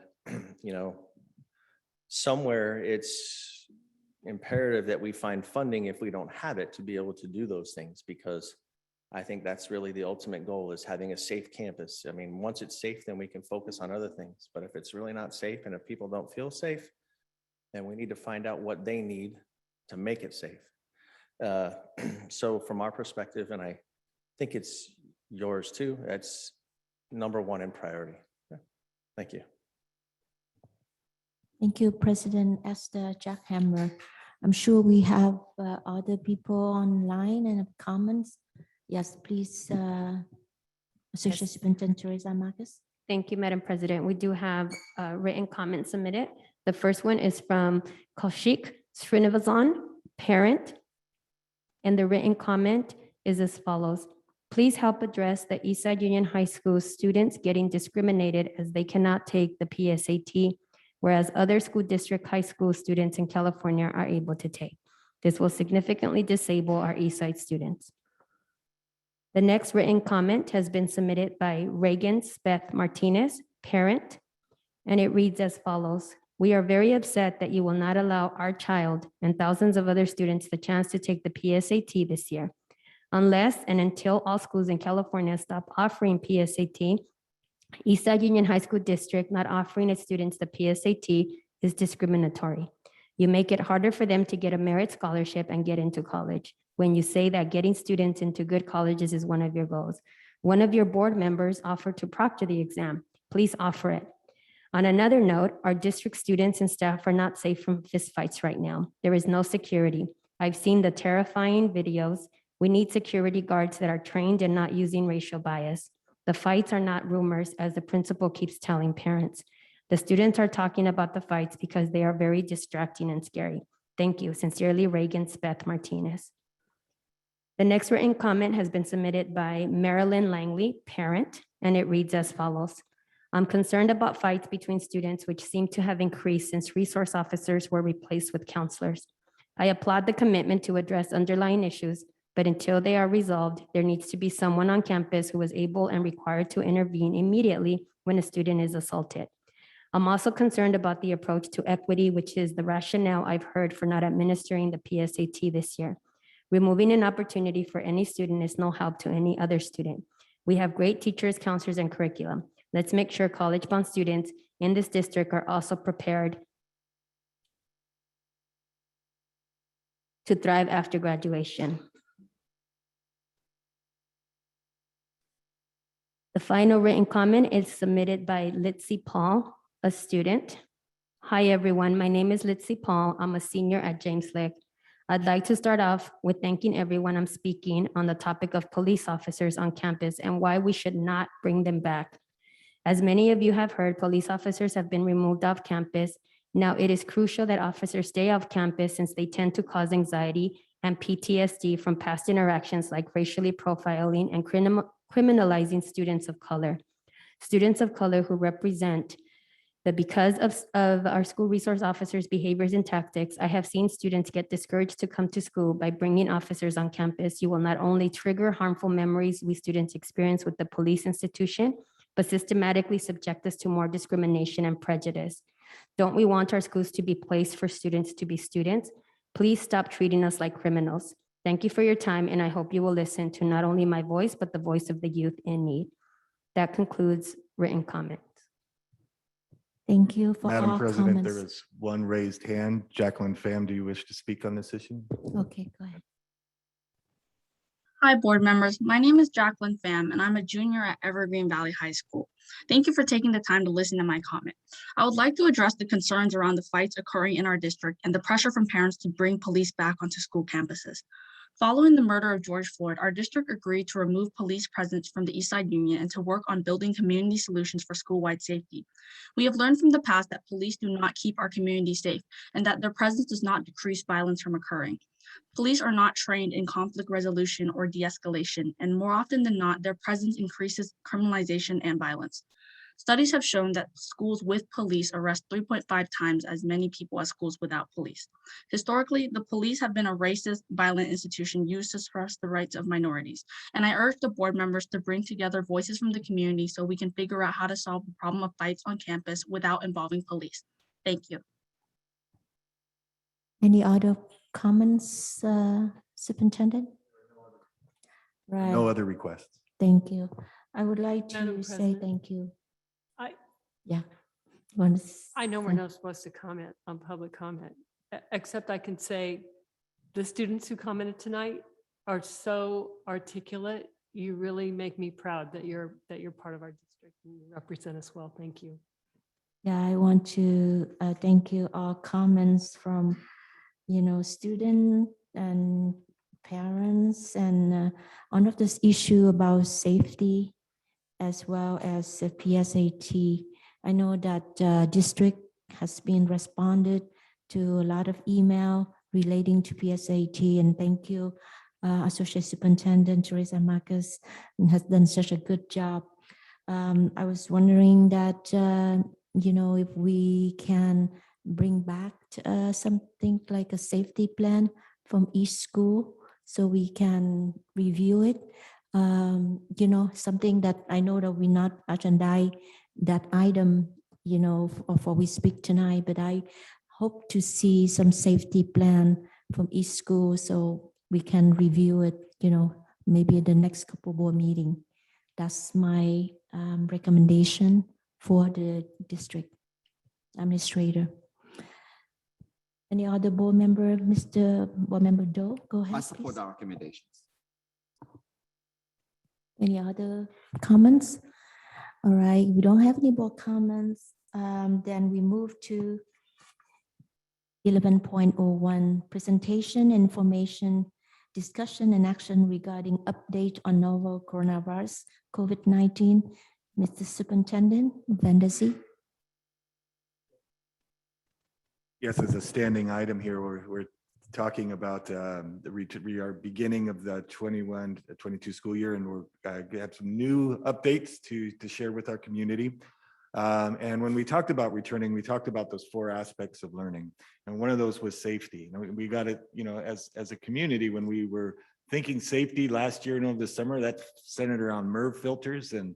somewhere it's imperative that we find funding if we don't have it to be able to do those things, because I think that's really the ultimate goal, is having a safe campus. I mean, once it's safe, then we can focus on other things. But if it's really not safe and if people don't feel safe, then we need to find out what they need to make it safe. So from our perspective, and I think it's yours too, that's #1 in priority. Yeah. Thank you. Thank you, President Esther Jack Hammer. I'm sure we have other people online and have comments. Yes, please, Associate Superintendent Teresa Marcus. Thank you, Madam President. We do have written comments submitted. The first one is from Kaushik Srinivasan, parent. And the written comment is as follows. Please help address the Eastside Union High School students getting discriminated as they cannot take the PSAT, whereas other school district high school students in California are able to take. This will significantly disable our Eastside students. The next written comment has been submitted by Reagan Beth Martinez, parent, and it reads as follows. We are very upset that you will not allow our child and thousands of other students the chance to take the PSAT this year. Unless and until all schools in California stop offering PSAT, Eastside Union High School District not offering its students the PSAT is discriminatory. You make it harder for them to get a merit scholarship and get into college when you say that getting students into good colleges is one of your goals. One of your board members offered to proctor the exam. Please offer it. On another note, our district students and staff are not safe from fistfights right now. There is no security. I've seen the terrifying videos. We need security guards that are trained and not using racial bias. The fights are not rumors, as the principal keeps telling parents. The students are talking about the fights because they are very distracting and scary. Thank you. Sincerely, Reagan Beth Martinez. The next written comment has been submitted by Marilyn Langley, parent, and it reads as follows. I'm concerned about fights between students, which seem to have increased since resource officers were replaced with counselors. I applaud the commitment to address underlying issues, but until they are resolved, there needs to be someone on campus who is able and required to intervene immediately when a student is assaulted. I'm also concerned about the approach to equity, which is the rationale I've heard for not administering the PSAT this year. Removing an opportunity for any student is no help to any other student. We have great teachers, counselors, and curriculum. Let's make sure college-bound students in this district are also prepared to thrive after graduation. The final written comment is submitted by Litzy Paul, a student. Hi, everyone. My name is Litzy Paul. I'm a senior at James Lick. I'd like to start off with thanking everyone I'm speaking on the topic of police officers on campus and why we should not bring them back. As many of you have heard, police officers have been removed off campus. Now it is crucial that officers stay off campus since they tend to cause anxiety and PTSD from past interactions like racially profiling and criminalizing students of color. Students of color who represent that because of our school resource officers' behaviors and tactics, I have seen students get discouraged to come to school by bringing officers on campus. You will not only trigger harmful memories we students experience with the police institution, but systematically subject us to more discrimination and prejudice. Don't we want our schools to be placed for students to be students? Please stop treating us like criminals. Thank you for your time, and I hope you will listen to not only my voice, but the voice of the youth in need. That concludes written comments. Thank you for Madam all President, there comments. is one raised hand. Jacqueline Pham, do you wish to speak on this issue? Okay, go ahead. Hi, board members. My name is Jacqueline Pham, and I'm a junior at Evergreen Valley High School. Thank you for taking the time to listen to my comment. I would like to address the concerns around the fights occurring in our district and the pressure from parents to bring police back onto school campuses. Following the murder of George Floyd, our district agreed to remove police presence from the Eastside Union and to work on building community solutions for school-wide safety. We have learned from the past that police do not keep our community safe and that their presence does not decrease violence from occurring. Police are not trained in conflict resolution or de-escalation, and more often than not, their presence increases criminalization and violence. Studies have shown that schools with police arrest 3.5 times as many people as schools without police. Historically, the police have been a racist, violent institution used to suppress the rights of minorities. And I urge the board members to bring together voices from the community so we can figure out how to solve the problem of fights on campus without involving police. Thank you. Any other comments, Superintendent? Right. No other requests. Thank you. I would like Madam to say President. thank you. I- Yeah. Want to I know we're say- not supposed to comment on public comment, except I can say the students who commented tonight are so articulate. You really make me proud that you're part of our district and you represent us well. Thank you. Yeah, I want to thank you all comments from, student and parents and on of this issue about safety as well as the PSAT. I know that district has been responded to a lot of email relating to PSAT, and thank you, Associate Superintendent Teresa Marcus, has done such a good job. I was wondering that, if we can bring back something like a safety plan from each school so we can review it. something that I know that we not agendize that item, for we speak tonight, but I hope to see some safety plan from each school so we can review it, maybe at the next couple board meeting. That's my recommendation for the district administrator. Any other board member, Mr. Board Member Doe, go ahead, I support please. the recommendations. Any other comments? All right, we don't have any more comments. Then we move to 11.01, presentation, information, discussion and action regarding update on novel coronavirus COVID-19. Mr. Superintendent, Vandasi. Yes, as a standing item here, we're talking about we are beginning of the 21-22 school year, and we're have some new updates to share with our community. And when we talked about returning, we talked about those 4 aspects of learning, and one of those was safety. And we got it, as a community, when we were thinking safety last year, over the summer, that centered around MERV filters and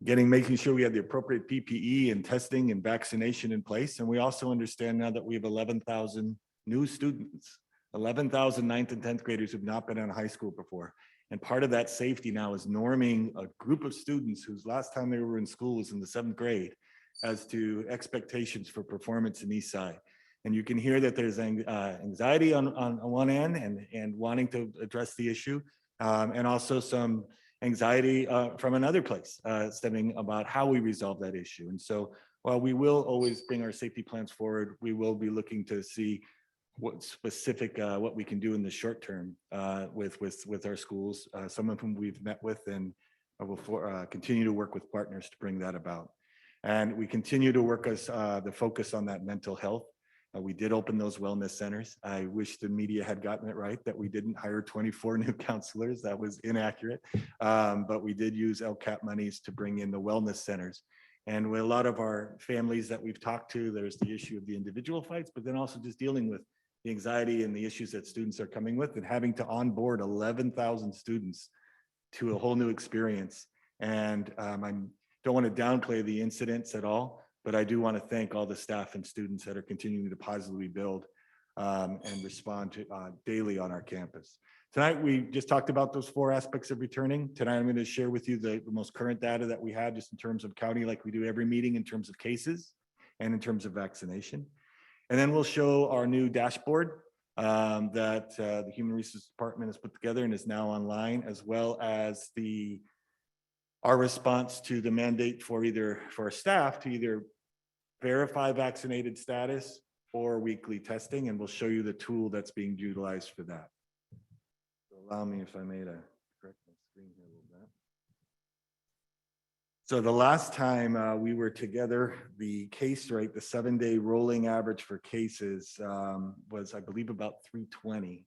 making sure we had the appropriate PPE and testing and vaccination in place. And we also understand now that we have 11,000 new students, 11,000 9th and 10th graders who've not been in high school before. And part of that safety now is norming a group of students whose last time they were in school was in the 7th grade as to expectations for performance in Eastside. And you can hear that there's anxiety on one end and wanting to address the issue, and also some anxiety from another place stemming about how we resolve that issue. And so while we will always bring our safety plans forward, we will be looking to see what specific, what we can do in the short term with our schools, some of whom we've met with, and will continue to work with partners to bring that about. And we continue to work the focus on that mental health. We did open those wellness centers. I wish the media had gotten it right, that we didn't hire 24 new counselors. That was inaccurate. But we did use LCAP monies to bring in the wellness centers. And with a lot of our families that we've talked to, there's the issue of the individual fights, but then also just dealing with the anxiety and the issues that students are coming with, and having to onboard 11,000 students to a whole new experience. And I don't want to downplay the incidents at all, but I do want to thank all the staff and students that are continuing to positively build and respond to daily on our campus. Tonight, we just talked about those 4 aspects of returning. Tonight, I'm going to share with you the most current data that we have just in terms of county, like we do every meeting, in terms of cases and in terms of vaccination. And then we'll show our new dashboard that the Human Resources Department has put together and is now online, as well as our response to the mandate for our staff to either verify vaccinated status or weekly testing. And we'll show you the tool that's being utilized for that. So allow me, if I may, to correct my screen here a little bit. So the last time we were together, the case rate, the 7-day rolling average for cases was, I believe, about 320.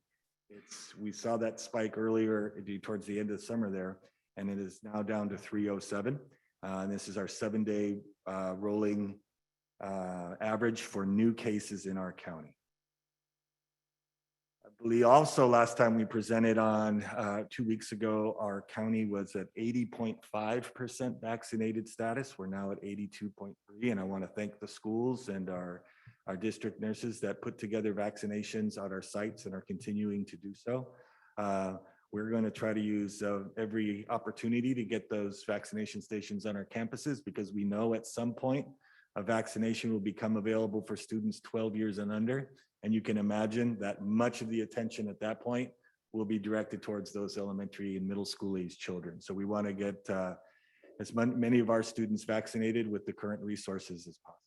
We saw that spike earlier towards the end of the summer there, and it is now down to 307. And this is our 7-day rolling average for new cases in our county. I believe also last time we presented on 2 weeks ago, our county was at 80.5% vaccinated status. We're now at 82.3%. And I want to thank the schools and our district nurses that put together vaccinations at our sites and are continuing to do so. We're going to try to use every opportunity to get those vaccination stations on our campuses, because we know at some point a vaccination will become available for students 12 years and under. And you can imagine that much of the attention at that point will be directed towards those elementary and middle school age children. So we want to get as many of our students vaccinated with the current resources as possible.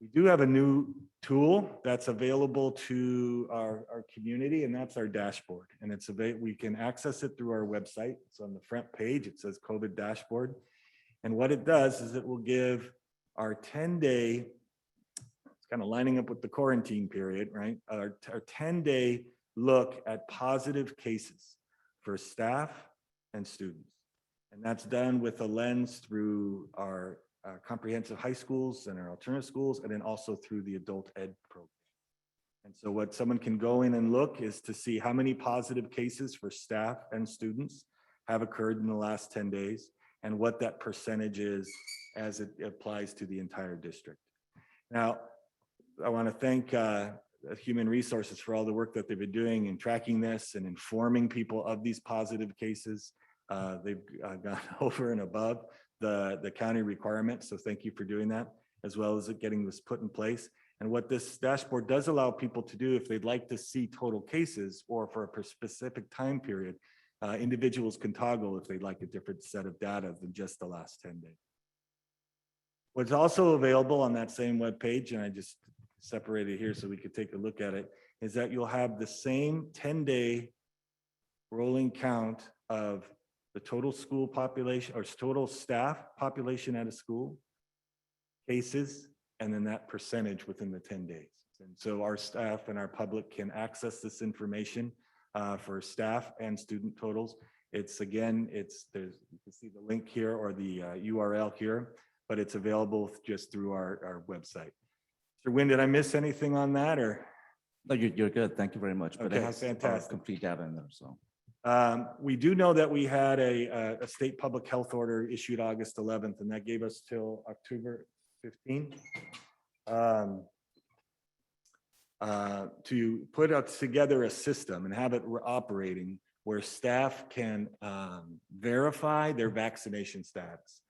We do have a new tool that's available to our community, and that's our dashboard. And we can access it through our website. It's on the front page. It says COVID dashboard. And what it does is it will give our 10-day, it's kind of lining up with the quarantine period, right? Our 10-day look at positive cases for staff and students. And that's done with a lens through our comprehensive high schools and our alternative schools, and then also through the adult ed program. And so what someone can go in and look is to see how many positive cases for staff and students have occurred in the last 10 days and what that percentage is as it applies to the entire district. Now, I want to thank Human Resources for all the work that they've been doing in tracking this and informing people of these positive cases. They've gone over and above the county requirement. So thank you for doing that, as well as getting this put in place. And what this dashboard does allow people to do, if they'd like to see total cases or for a specific time period, individuals can toggle if they'd like a different set of data than just the last 10 days. What's also available on that same webpage, and I just separated here so we could take a look at it, is that you'll have the same 10-day rolling count of the total school population or total staff population at a school, cases, and then that percentage within the 10 days. And so our staff and our public can access this information for staff and student totals. It's again, there's, you can see the link here or the URL here, but it's available just through our website. Mr. Nguyen, did I miss anything on that or? No, you're good. Thank you very much. But Okay, it has fantastic. complete data in there, so. We do know that we had a state public health order issued August 11th, and that gave us till October 15th to put together a system and have it operating where staff can verify their vaccination status.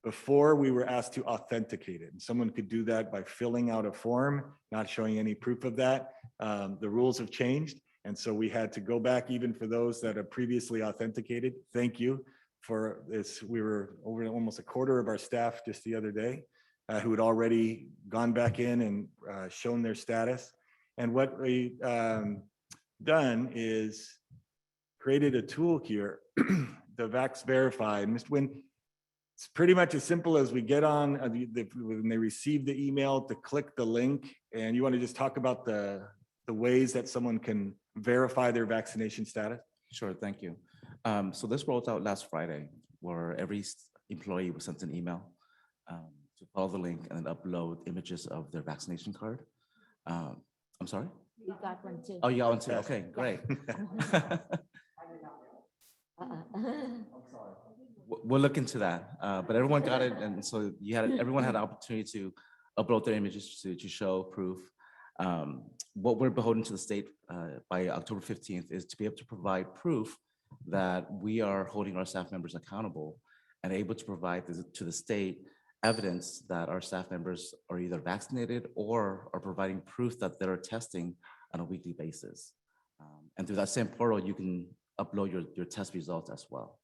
Before, we were asked to authenticate it, and someone could do that by filling out a form, not showing any proof of that. The rules have changed, and so we had to go back even for those that have previously authenticated. Thank you for this. We were over almost a quarter of our staff just the other day who had already gone back in and shown their status. And what we done is created a tool here, the Vax Verify. And Mr. Nguyen, it's pretty much as simple as we get on, when they receive the email, to click the link. And you want to just talk about the ways that someone can verify their vaccination status? Sure, thank you. So this rolled out last Friday, where every employee was sent an email to follow the link and then upload images of their vaccination card. I'm sorry? You got one too. Oh, you got one too? Okay, great. We'll look into that, but everyone got it, and so everyone had the opportunity to upload their images to show proof. What we're beholden to the state by October 15th is to be able to provide proof that we are holding our staff members accountable and able to provide to the state evidence that our staff members are either vaccinated or are providing proof that they're testing on a weekly basis. And through that same portal, you can upload your test results as well.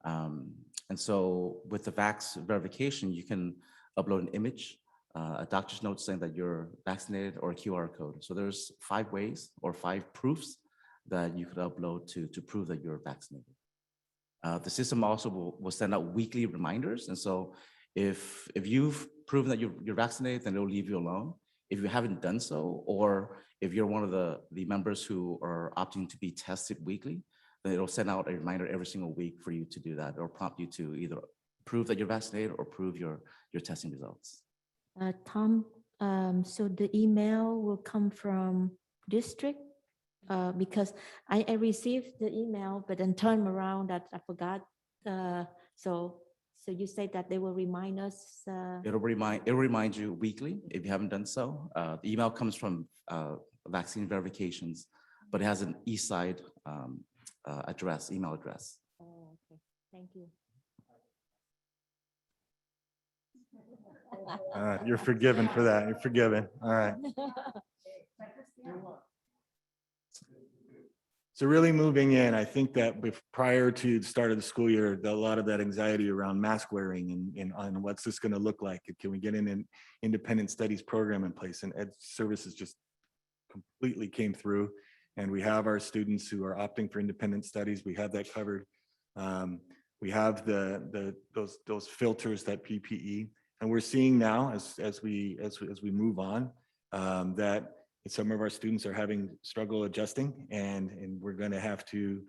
And so with the Vax verification, you can upload an image, a doctor's note saying that you're vaccinated, or a QR code. So there's 5 ways or 5 proofs that you could upload to prove that you're vaccinated. The system also will send out weekly reminders. And so if you've proven that you're vaccinated, then it'll leave you alone. If you haven't done so, or if you're one of the members who are opting to be tested weekly, then it'll send out a reminder every single week for you to do that, or prompt you to either prove that you're vaccinated or prove your testing results. Tom, so the email will come from district because I received the email, but then turned around that I forgot. So you say that they will remind us. It'll remind you weekly if you haven't done so. The email comes from vaccine verifications, but it has an Eastside email address. Oh, okay. Thank you. You're forgiven for that. You're forgiven. All right. So really moving in, I think that prior to the start of the school year, a lot of that anxiety around mask wearing and on what's this going to look like? Can we get an independent studies program in place? And Ed Services just completely came through. And we have our students who are opting for independent studies. We have that covered. We have those filters, that PPE, and we're seeing now as we move on that some of our students are having struggle adjusting, and we're going to have to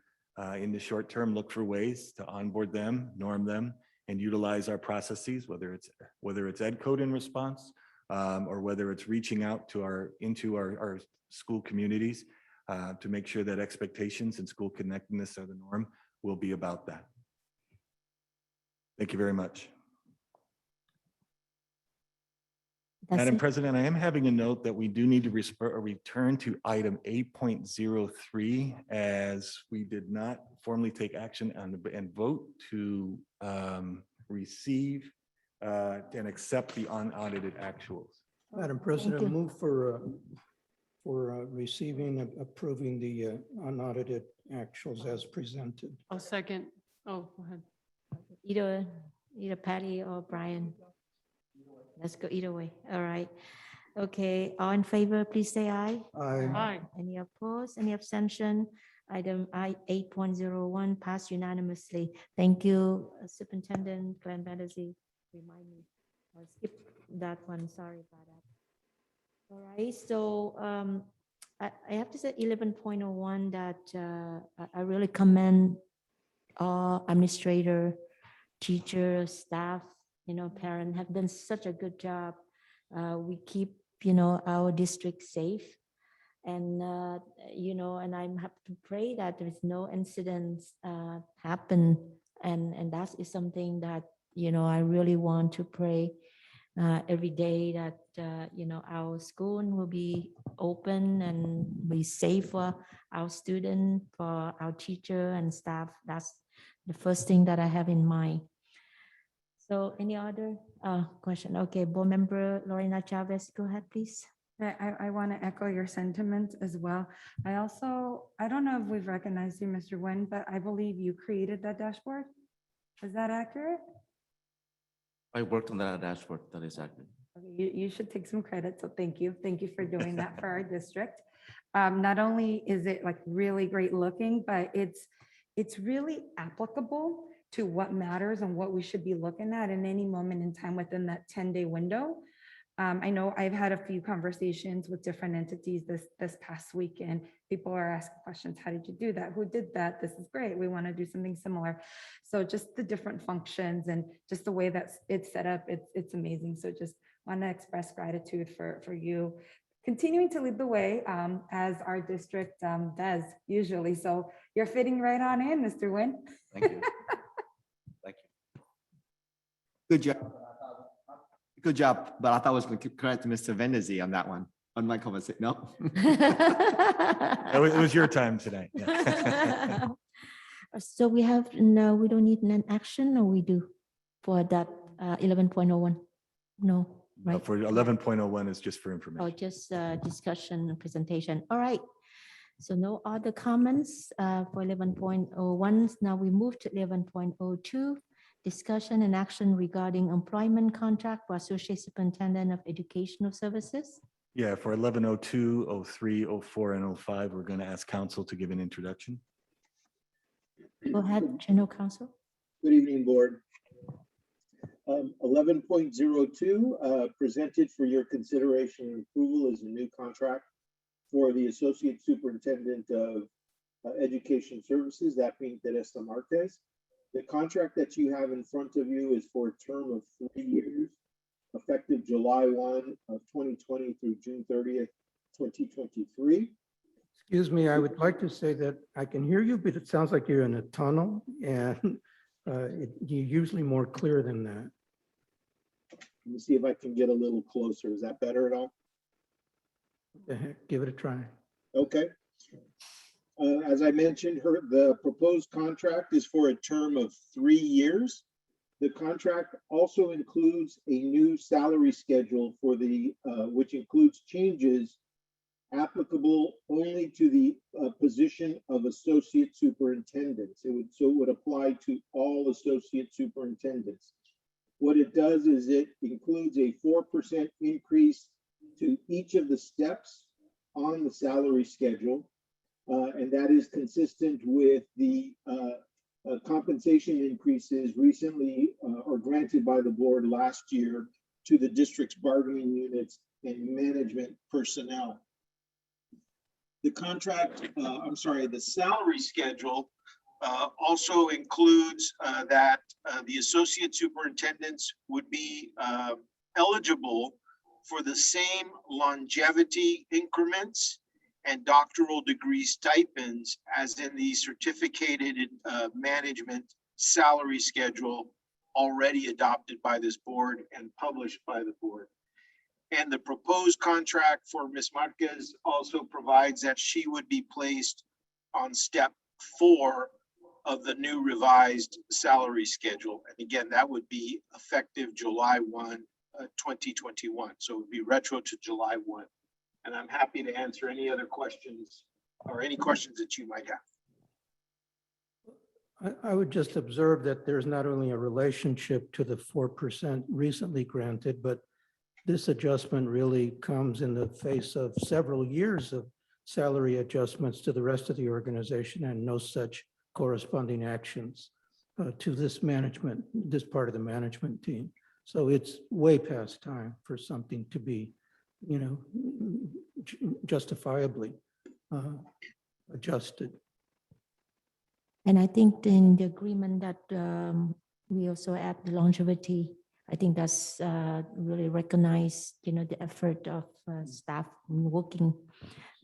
in the short term look for ways to onboard them, norm them, and utilize our processes, whether it's ed code in response or whether it's reaching out to into our school communities to make sure that expectations and school connectedness are the norm, will be about that. Thank you very much. Madam President, I am having a note that we do need to return to item 8.03 as we did not formally take action and vote to receive and accept the unaudited actuals. Madam President, move for receiving, approving the unaudited actuals as presented. I'll second. Oh, go ahead. Either Patty or Brian. Let's go either way. All right. Okay, all in favor, please say aye. Aye. Aye. Any opposed, any abstention? Item I 8.01 passed unanimously. Thank you, Superintendent Glenn Battersea. Remind me, I'll skip that one, sorry about that. All right, so I have to say 11.01 that I really commend all administrator, teacher, staff, parents have done such a good job. We keep, our district safe. And, and I'm happy to pray that there is no incidents happen. And that is something that, I really want to pray every day that, our school will be open and be safe for our student, for our teacher and staff. That's the first thing that I have in mind. So any other question? Okay, Board Member Lorena Chavez, go ahead, please. I want to echo your sentiments as well. I don't know if we've recognized you, Mr. Nguyen, but I believe you created that dashboard. Is that accurate? I worked on that dashboard. That is accurate. Okay, you should take some credit. So thank you. Thank you for doing that for our district. Not only is it like really great looking, but it's really applicable to what matters and what we should be looking at in any moment in time within that 10-day window. I know I've had a few conversations with different entities this past weekend. People are asking questions. How did you do that? Who did that? This is great. We want to do something similar. So just the different functions and just the way that it's set up, it's amazing. So just want to express gratitude for you continuing to lead the way as our district does usually. So you're fitting right on in, Mr. Nguyen. Thank you. Thank you. Good job. Good job, but I thought I was going to correct Mr. Vendesi on that one, on my conversation. No. It was your time tonight. Yeah. So we don't need an action, or we do for that 11.01? No, right? For 11.01 is just for information. Oh, just discussion and presentation. All right. So no other comments for 11.01. Now we move to 11.02. Discussion and action regarding employment contract for Associate Superintendent of Educational Services. Yeah, for 11.02, 03, 04, and 05, we're going to ask council to give an introduction. Go ahead, General Counsel. Good evening, Board. 11.02 presented for your consideration and approval is a new contract for the Associate Superintendent of Education Services, that being Teresa Marquez. The contract that you have in front of you is for a term of 3 years, effective July 1 of 2020 through June 30th, 2023. Excuse me, I would like to say that I can hear you, but it sounds like you're in a tunnel, and you're usually more clear than that. Let me see if I can get a little closer. Is that better at all? Give it a try. Okay. As I mentioned, the proposed contract is for a term of 3 years. The contract also includes a new salary schedule for which includes changes applicable only to the position of associate superintendents. It would apply to all associate superintendents. What it does is it includes a 4% increase to each of the steps on the salary schedule. And that is consistent with the compensation increases recently or granted by the board last year to the district's bargaining units and management personnel. The the salary schedule also includes that the associate superintendents would be eligible for the same longevity increments and doctoral degree stipends as in the certificated management salary schedule already adopted by this board and published by the board. And the proposed contract for Ms. Marquez also provides that she would be placed on step 4 of the new revised salary schedule. And again, that would be effective July 1, 2021. So it would be retro to July 1. And I'm happy to answer any other questions or any questions that you might have. I would just observe that there's not only a relationship to the 4% recently granted, but this adjustment really comes in the face of several years of salary adjustments to the rest of the organization and no such corresponding actions to this management, this part of the management team. So it's way past time for something to be, you know, justifiably adjusted. And I think in the agreement that we also add the longevity, I think that's really recognize, you know, the effort of staff working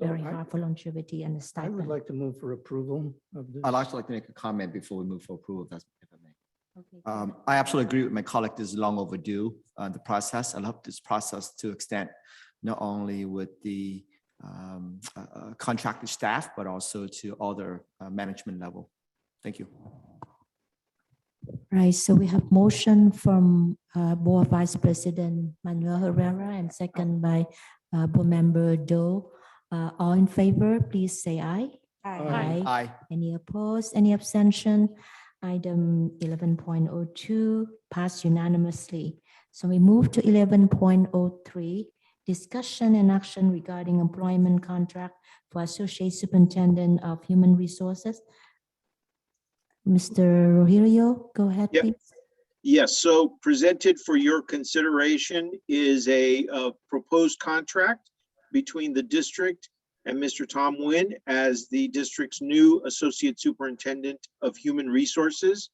very hard for longevity and the I stipend. would like to move for approval of this. I'd also like to make a comment before we move for approval, if I may. Okay. I absolutely agree with my colleague. This is long overdue, the process. I hope this process to extend not only with the contracted staff, but also to other management level. Thank you. Right, so we have motion from Board Vice President Manuel Herrera and second by Board Member Doe. All in favor, please say aye. Aye. Aye. Any opposed, any abstention? Item 11.02 passed unanimously. So we move to 11.03, discussion and action regarding employment contract for Associate Superintendent of Human Resources. Mr. Rogelio, go ahead, Yep. please. Yes, so presented for your consideration is a proposed contract between the district and Mr. Tom Nguyen as the district's new Associate Superintendent of Human Resources.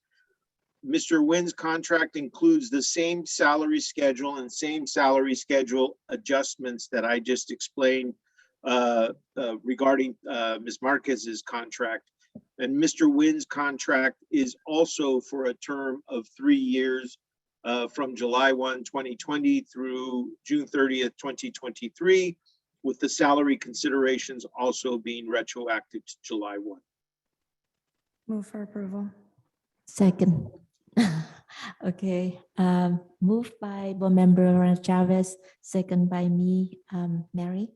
Mr. Nguyen's contract includes the same salary schedule and same salary schedule adjustments that I just explained regarding Ms. Marquez's contract. And Mr. Nguyen's contract is also for a term of 3 years from July 1, 2020 through June 30th, 2023, with the salary considerations also being retroactive to July 1. Move for approval. Second. Okay, moved by Board Member Chavez, second by me, Mary.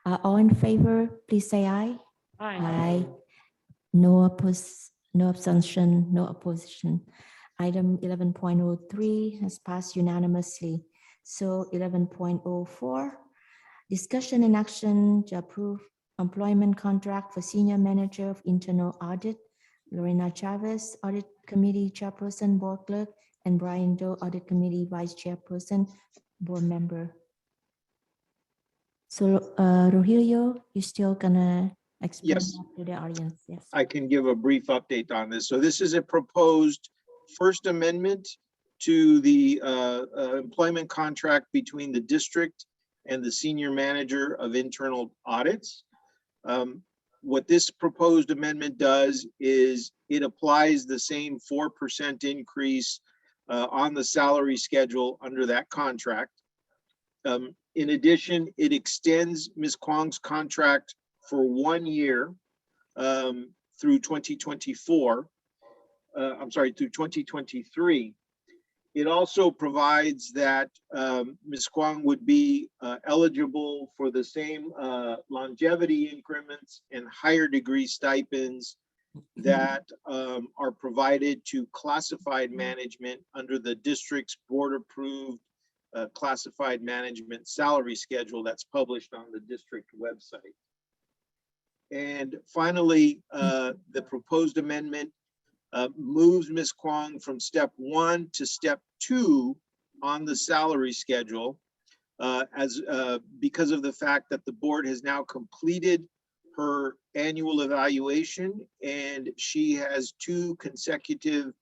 All in favor, please say aye. Aye. No abstention, no opposition. Item 11.03 has passed unanimously. So 11.04, discussion and action to approve employment contract for Senior Manager of Internal Audit, Lorena Chavez, Audit Committee Chairperson, Board Clerk, and Brian Doe, Audit Committee Vice Chairperson, Board Member. So Rogelio, you still gonna explain Yes. that to the audience? Yes. I can give a brief update on this. So this is a proposed First Amendment to the employment contract between the district and the Senior Manager of Internal Audits. What this proposed amendment does is it applies the same 4% increase on the salary schedule under that contract. In addition, it extends Ms. Kwong's contract for 1 year through 2024. Through 2023. It also provides that Ms. Kwong would be eligible for the same longevity increments and higher degree stipends that are provided to classified management under the district's board-approved classified management salary schedule that's published on the district website. And finally, the proposed amendment moves Ms. Kwong from step 1 to step 2 on the salary schedule because of the fact that the board has now completed her annual evaluation and she has 2 consecutive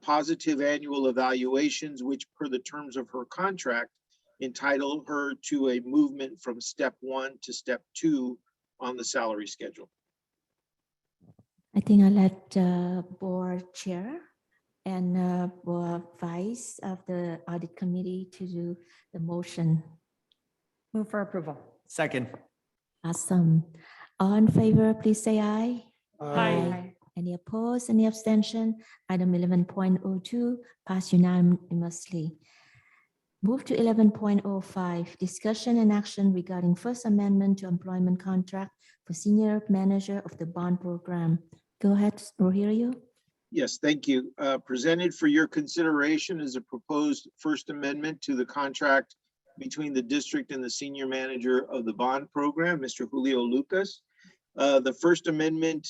positive annual evaluations, which per the terms of her contract entitle her to a movement from step 1 to step 2 on the salary schedule. I think I'll let board chair and board vice of the audit committee to do the motion. Move for approval. Second. Awesome. All in favor, please say aye. Aye. Any opposed, any abstention? Item 11.02 passed unanimously. Move to 11.05, discussion and action regarding first amendment to employment contract for senior manager of the bond program. Go ahead, Rogelio. Yes, thank you. Presented for your consideration is a proposed first amendment to the contract between the district and the senior manager of the bond program, Mr. Julio Lucas. The first amendment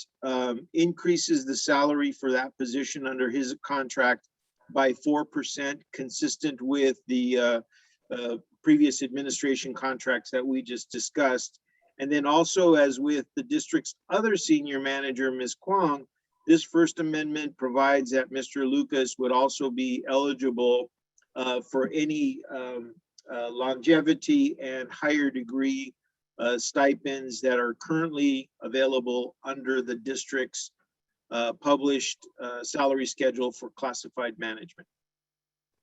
increases the salary for that position under his contract by 4%, consistent with the previous administration contracts that we just discussed. And then also, as with the district's other senior manager, Ms. Kwong, this first amendment provides that Mr. Lucas would also be eligible for any longevity and higher degree stipends that are currently available under the district's published salary schedule for classified management.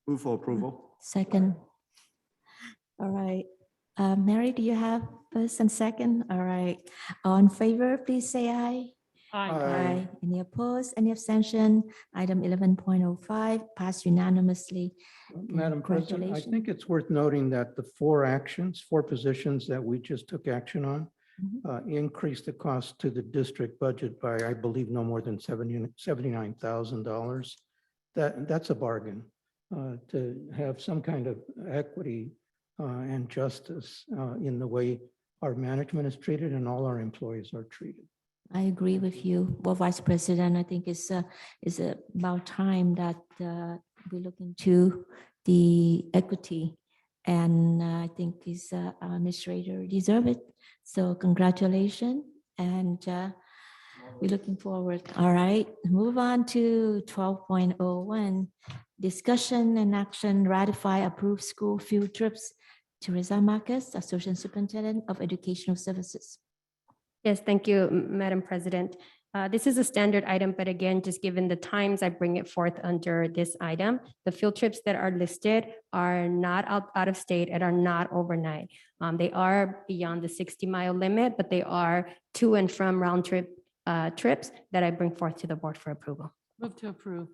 Move for approval. Second. All right. Mary, do you have first and second? All right. All in favor, please say aye. Aye. Any opposed, any abstention? Item 11.05 passed unanimously. Madam President, I Congratulations. think it's worth noting that the four positions that we just took action on increased the cost to the district budget by, I believe, no more than $79,000. That's a bargain to have some kind of equity and justice in the way our management is treated and all our employees are treated. I agree with you. Well, Vice President, I think it's about time that we look into the equity, and I think this administrator deserve it. So congratulations, and we're looking forward. All right, move on to 12.01. Discussion and action ratify approved school field trips. Teresa Marcus, Associate Superintendent of Educational Services. Yes, thank you, Madam President. This is a standard item, but again, just given the times, I bring it forth under this item. The field trips that are listed are not out of state and are not overnight. They are beyond the 60-mile limit, but they are to and from round trip trips that I bring forth to the board for approval. Move to approve.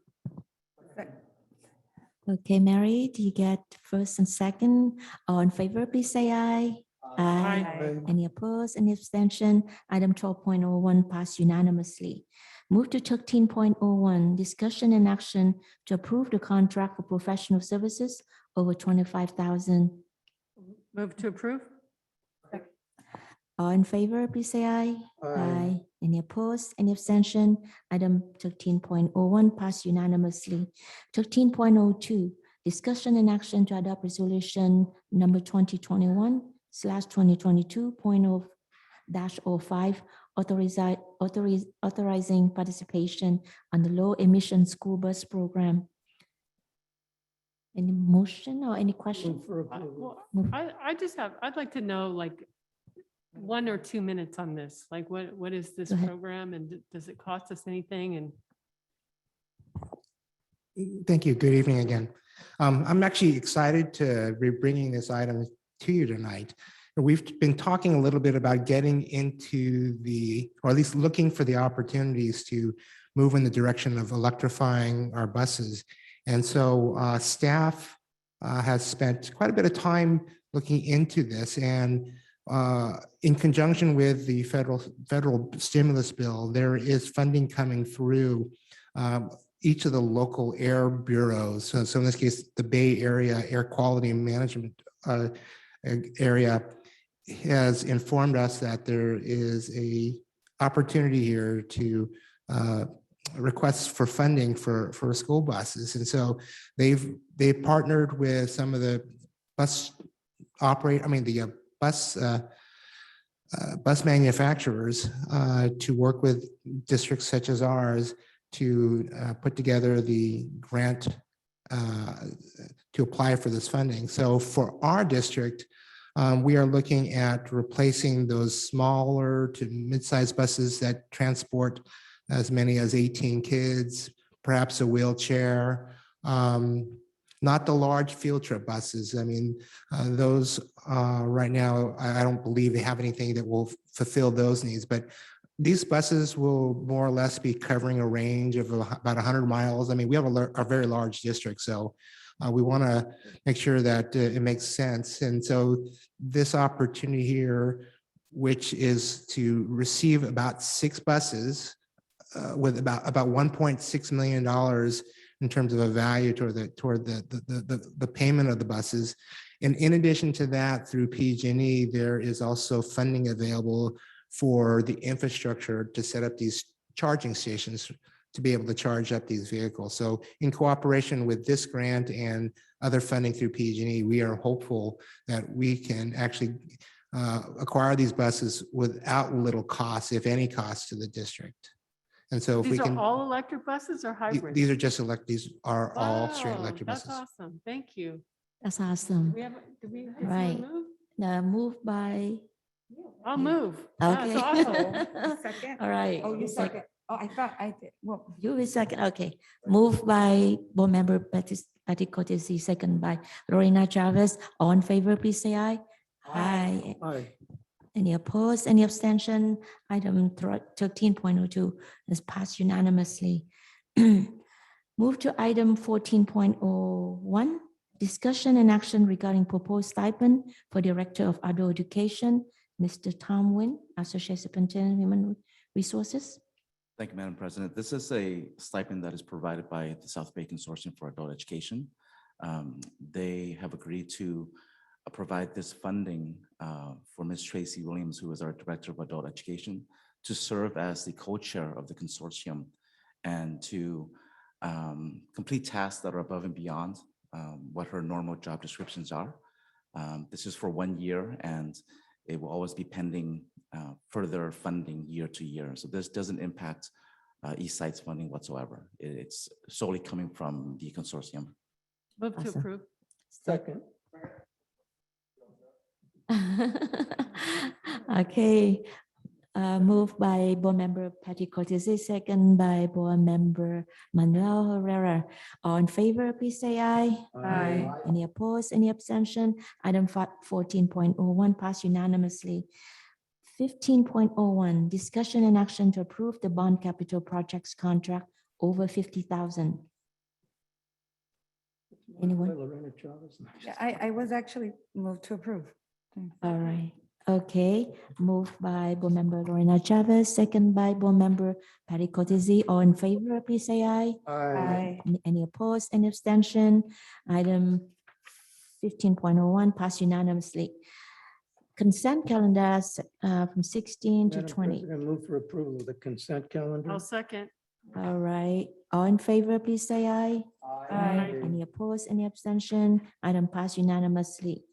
Okay, Mary, do you get first and second? All in favor, please say aye. Aye. Any opposed, any abstention? Item 12.01 passed unanimously. Move to 13.01, discussion and action to approve the contract for professional services over 25,000. Move to approve. All in favor, please say aye. Aye. Any opposed, any abstention? Item 13.01 passed unanimously. 13.02, discussion and action to adopt resolution number 2021/2022.0-05, authorizing participation on the low emission school bus program. Any motion or any question? I'd like to know, like, 1 or 2 minutes on this. Like, what is this Go ahead. program, and does it cost us anything? And Thank you. Good evening again. I'm actually excited to be bringing this item to you tonight. We've been talking a little bit about getting into or at least looking for the opportunities to move in the direction of electrifying our buses. And so staff has spent quite a bit of time looking into this, and in conjunction with the federal stimulus bill, there is funding coming through each of the local air bureaus. So in this case, the Bay Area Air Quality Management area has informed us that there is a opportunity here to request for funding for school buses. And so they've partnered with some of the bus manufacturers to work with districts such as ours to put together the grant to apply for this funding. So for our district, we are looking at replacing those smaller to mid-sized buses that transport as many as 18 kids, perhaps a wheelchair, not the large field trip buses. I mean, those right now, I don't believe they have anything that will fulfill those needs, but these buses will more or less be covering a range of about 100 miles. I mean, we have a very large district, so we want to make sure that it makes sense. And so this opportunity here, which is to receive about 6 buses with about $1.6 million in terms of a value toward the payment of the buses. And in addition to that, through PG&E, there is also funding available for the infrastructure to set up these charging stations to be able to charge up these vehicles. So in cooperation with this grant and other funding through PG&E, we are hopeful that we can actually acquire these buses without little cost, if any cost to the district. And so if we These can. are all electric buses or hybrid? These are just these are all straight Wow, electric buses. That's awesome. Thank you. That's awesome. Do we have Right. someone move? Moved by. I'll move. Okay. That's awesome. Second? All right. Oh, you second. Oh, I thought I did. Well, You will second. Okay. Moved by Board Member Patty Cortese, second by Lorena Chavez. All in favor, please say aye. Aye. Aye. Any opposed? Any abstention? Item 13.02 is passed unanimously. Move to item 14.01, discussion and action regarding proposed stipend for Director of Adult Education, Mr. Tom Nguyen, Associate Superintendent, Human Resources. Thank you, Madam President. This is a stipend that is provided by the South Bay Consortium for Adult Education. They have agreed to provide this funding for Ms. Tracy Williams, who is our Director of Adult Education, to serve as the co-chair of the consortium and to complete tasks that are above and beyond what her normal job descriptions are. This is for 1 year, and it will always be pending further funding year to year. So this doesn't impact Eastside's funding whatsoever. It's solely coming from the consortium. Move to Awesome. approve. Second. Okay, moved by Board Member Patty Cortese, second by Board Member Manuel Herrera. All in favor, please say aye. Aye. Any opposed, any abstention? Item 14.01 passed unanimously. 15.01, discussion and action to approve the bond capital projects contract over 50,000. Anyone? Lorena Chavez. yeah, I was actually moved to approve. All right, okay, moved by Board Member Lorena Chavez, second by Board Member Patty Cortese. All in favor, please say aye. Aye. Any opposed, any abstention? Item 15.01 passed unanimously. Consent calendars from 16 to Madam 20. President, move for approval of the consent calendar. I'll second. All right, all in favor, please say aye. Aye. Any opposed, any abstention? Item passed unanimously.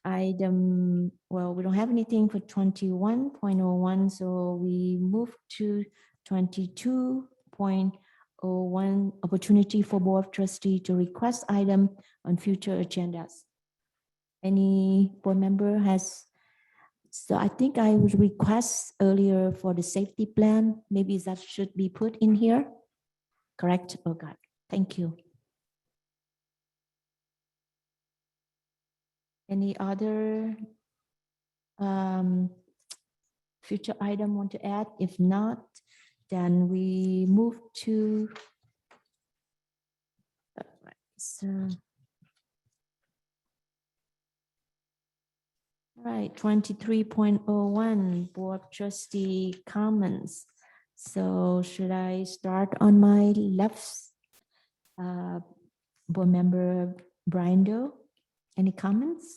Item, well, we don't have anything for 21.01, so we move to 22.01, opportunity for Board of Trustee to request item on future agendas. Any board member has, so I think I would request earlier for the safety plan, maybe that should be put in here. Correct? Oh God, thank you. Any other future item want to add? If not, then we move to right, 23.01 Board Trustee comments. So should I start on my left? Board Member Brian Doe, any comments?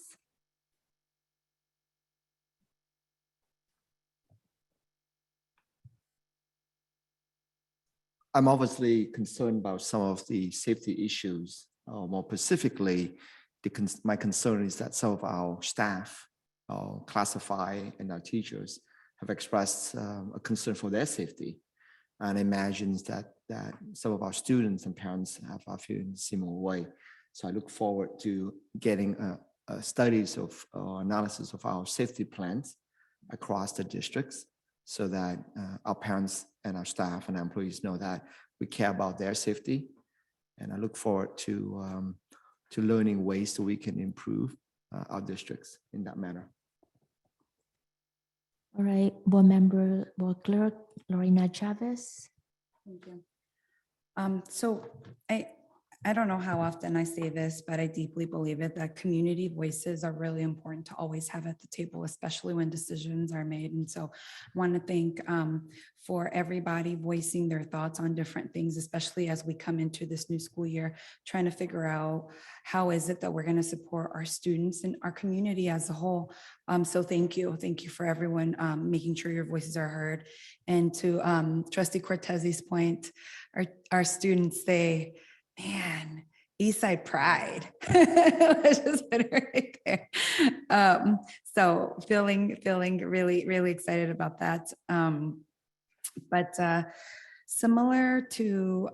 I'm obviously concerned about some of the safety issues. More specifically, my concern is that some of our staff, classify and our teachers have expressed a concern for their safety. And I imagine that some of our students and parents are feeling a similar way. So I look forward to getting studies of analysis of our safety plans across the districts so that our parents and our staff and our employees know that we care about their safety. And I look forward to learning ways that we can improve our districts in that manner. All right, board clerk, Lorena Chavez. Thank you. So I don't know how often I say this, but I deeply believe it, that community voices are really important to always have at the table, especially when decisions are made. And so I want to thank for everybody voicing their thoughts on different things, especially as we come into this new school year, trying to figure out how is it that we're going to support our students and our community as a whole. So thank you. Thank you for everyone making sure your voices are heard. And to Trustee Cortez's point, our students say, man, Eastside pride. Let's just put it right there. So feeling really, really excited about that. But similar to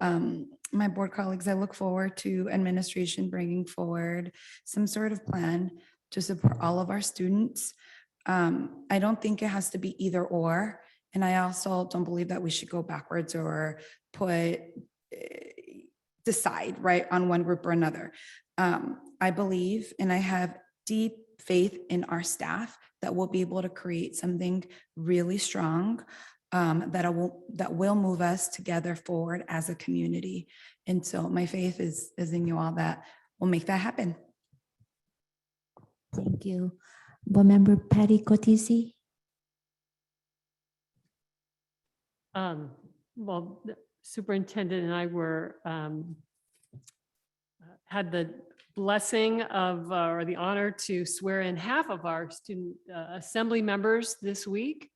my board colleagues, I look forward to administration bringing forward some sort of plan to support all of our students. I don't think it has to be either or. And I also don't believe that we should go backwards or decide right on one group or another. I believe and I have deep faith in our staff that we'll be able to create something really strong that will move us together forward as a community. And so my faith is in you all that will make that happen. Thank you. Board member Patty Cotisi. Well, the superintendent and I were had the blessing of or the honor to swear in half of our student assembly members this week.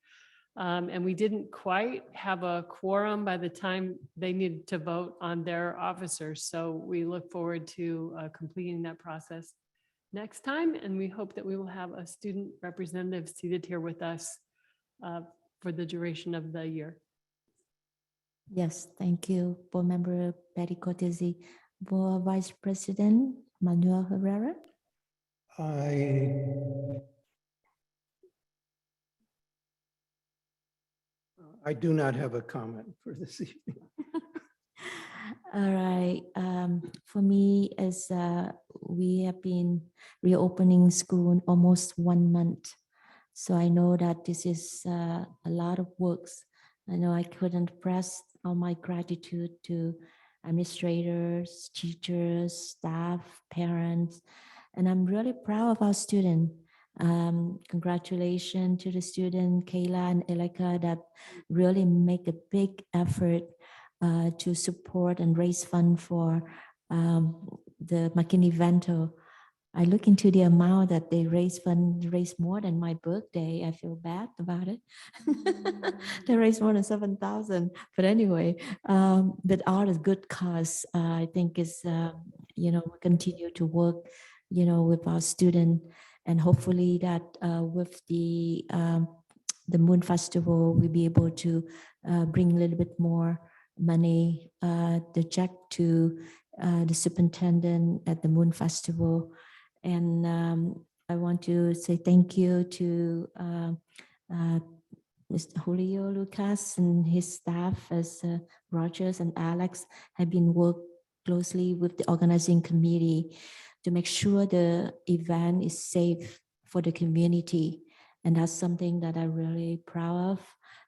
And we didn't quite have a quorum by the time they needed to vote on their officers. So we look forward to completing that process next time. And we hope that we will have a student representative seated here with us for the duration of the year. Yes, thank you, board member Patty Cotisi. Board Vice President Manuel Herrera. I do not have a comment for this evening. All right. For me, as we have been reopening school in almost 1 month, so I know that this is a lot of works. I know I couldn't press all my gratitude to administrators, teachers, staff, parents, and I'm really proud of our students. Congratulations to the student Kayla and Angelica that really make a big effort to support and raise funds for the McKinney-Vento. I look into the amount that they raise more than my birthday. I feel bad about it. They raised more than 7,000. But anyway, but all is good cause. I think is we continue to work, with our students, and hopefully that with the Moon Festival, we'll be able to bring a little bit more money, the check to the superintendent at the Moon Festival. And I want to say thank you to Mr. Julio Lucas and his staff, as Rogers and Alex have been working closely with the organizing committee to make sure the event is safe for the community. And that's something that I'm really proud of.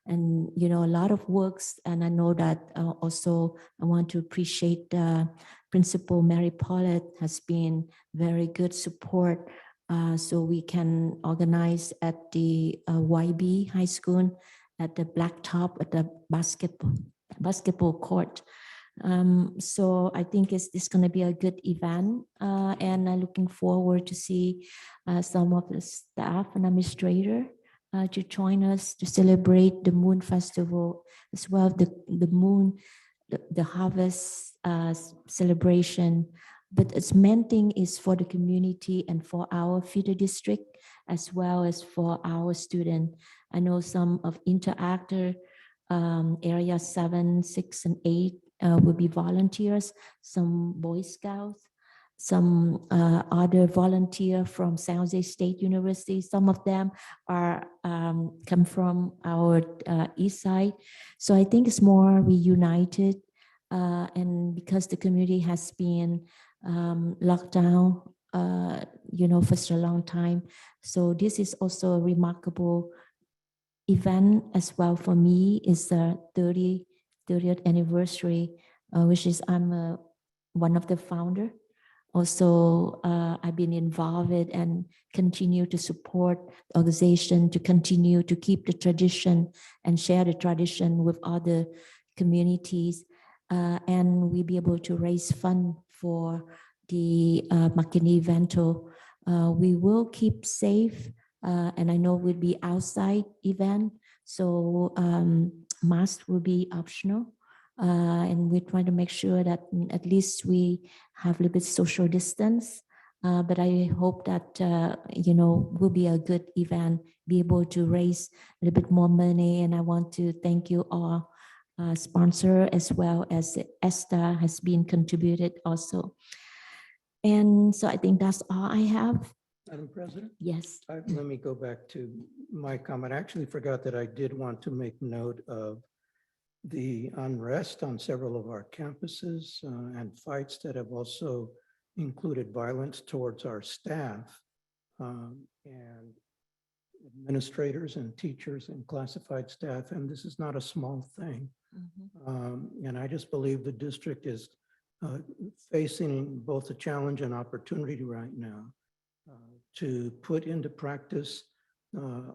And, a lot of works, and I know that also I want to appreciate Principal Mary Paulette has been very good support, so we can organize at the YB High School at the blacktop at the basketball court. So I think it's going to be a good event, and I'm looking forward to see some of the staff and administrator to join us to celebrate the Moon Festival as well, the harvest celebration. But its main thing is for the community and for our feeder district, as well as for our students. I know some of interactor Area 7, 6, and 8 will be volunteers, some Boy Scouts, some other volunteer from San Jose State University. Some of them are come from our Eastside. So I think it's more reunited, and because the community has been locked down, for such a long time. So this is also a remarkable event as well for me. Is the 30th anniversary, which is I'm one of the founder. Also, I've been involved and continue to support the organization to continue to keep the tradition and share the tradition with other communities. And we'll be able to raise fund for the McKinney-Vento. We will keep safe, and I know we'll be outside event, so masks will be optional. And we're trying to make sure that at least we have a little bit social distance. But I hope that, will be a good event, be able to raise a little bit more money. And I want to thank you all, sponsor, as well as ESTA has been contributed also. And so I think that's all I have. Madam President? Yes. Let me go back to my comment. I actually forgot that I did want to make note of the unrest on several of our campuses and fights that have also included violence towards our staff and administrators and teachers and classified staff. And this is not a small thing. And I just believe the district is facing both a challenge and opportunity right now to put into practice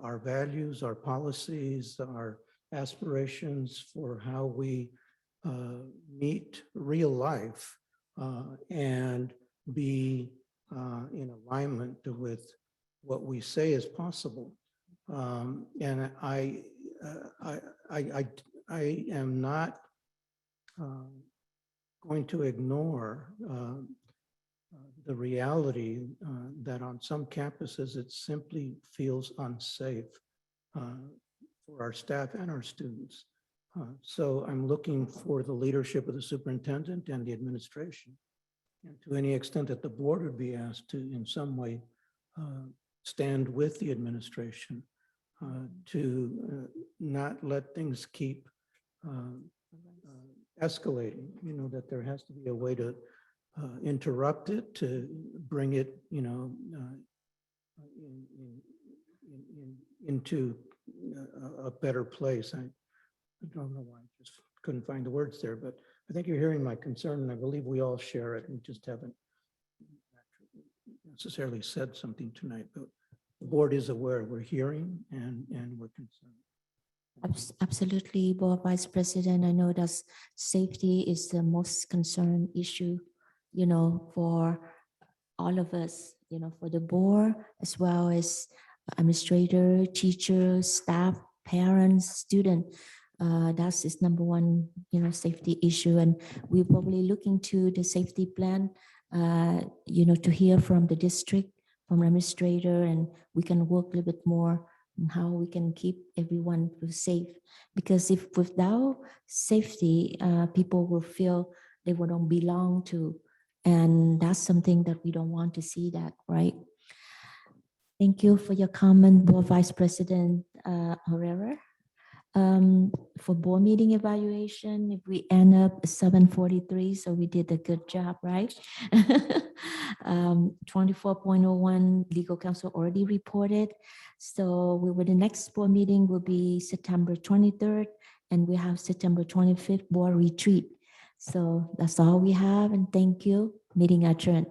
our values, our policies, our aspirations for how we meet real life and be in alignment with what we say is possible. And I am not going to ignore the reality that on some campuses it simply feels unsafe for our staff and our students. So I'm looking for the leadership of the superintendent and the administration, and to any extent that the board would be asked to in some way stand with the administration to not let things keep escalating, that there has to be a way to interrupt it, to bring it, into a better place. I don't know why I just couldn't find the words there, but I think you're hearing my concern, and I believe we all share it. We just haven't necessarily said something tonight, but the board is aware. We're hearing and we're concerned. Absolutely, Board Vice President. I know that safety is the most concerned issue, for all of us, for the board, as well as administrator, teachers, staff, parents, students. That's his number one, safety issue. And we're probably looking to the safety plan, to hear from the district, from administrator, and we can work a little bit more on how we can keep everyone safe. Because if without safety, people will feel they don't belong to, and that's something that we don't want to see that, right? Thank you for your comment, Board Vice President Herrera. For board meeting evaluation, if we end up at 7:43, so we did a good job, right? 24.01 legal counsel already reported. So the next board meeting will be September 23rd, and we have September 25th board retreat. So that's all we have, and thank you. Meeting adjourned.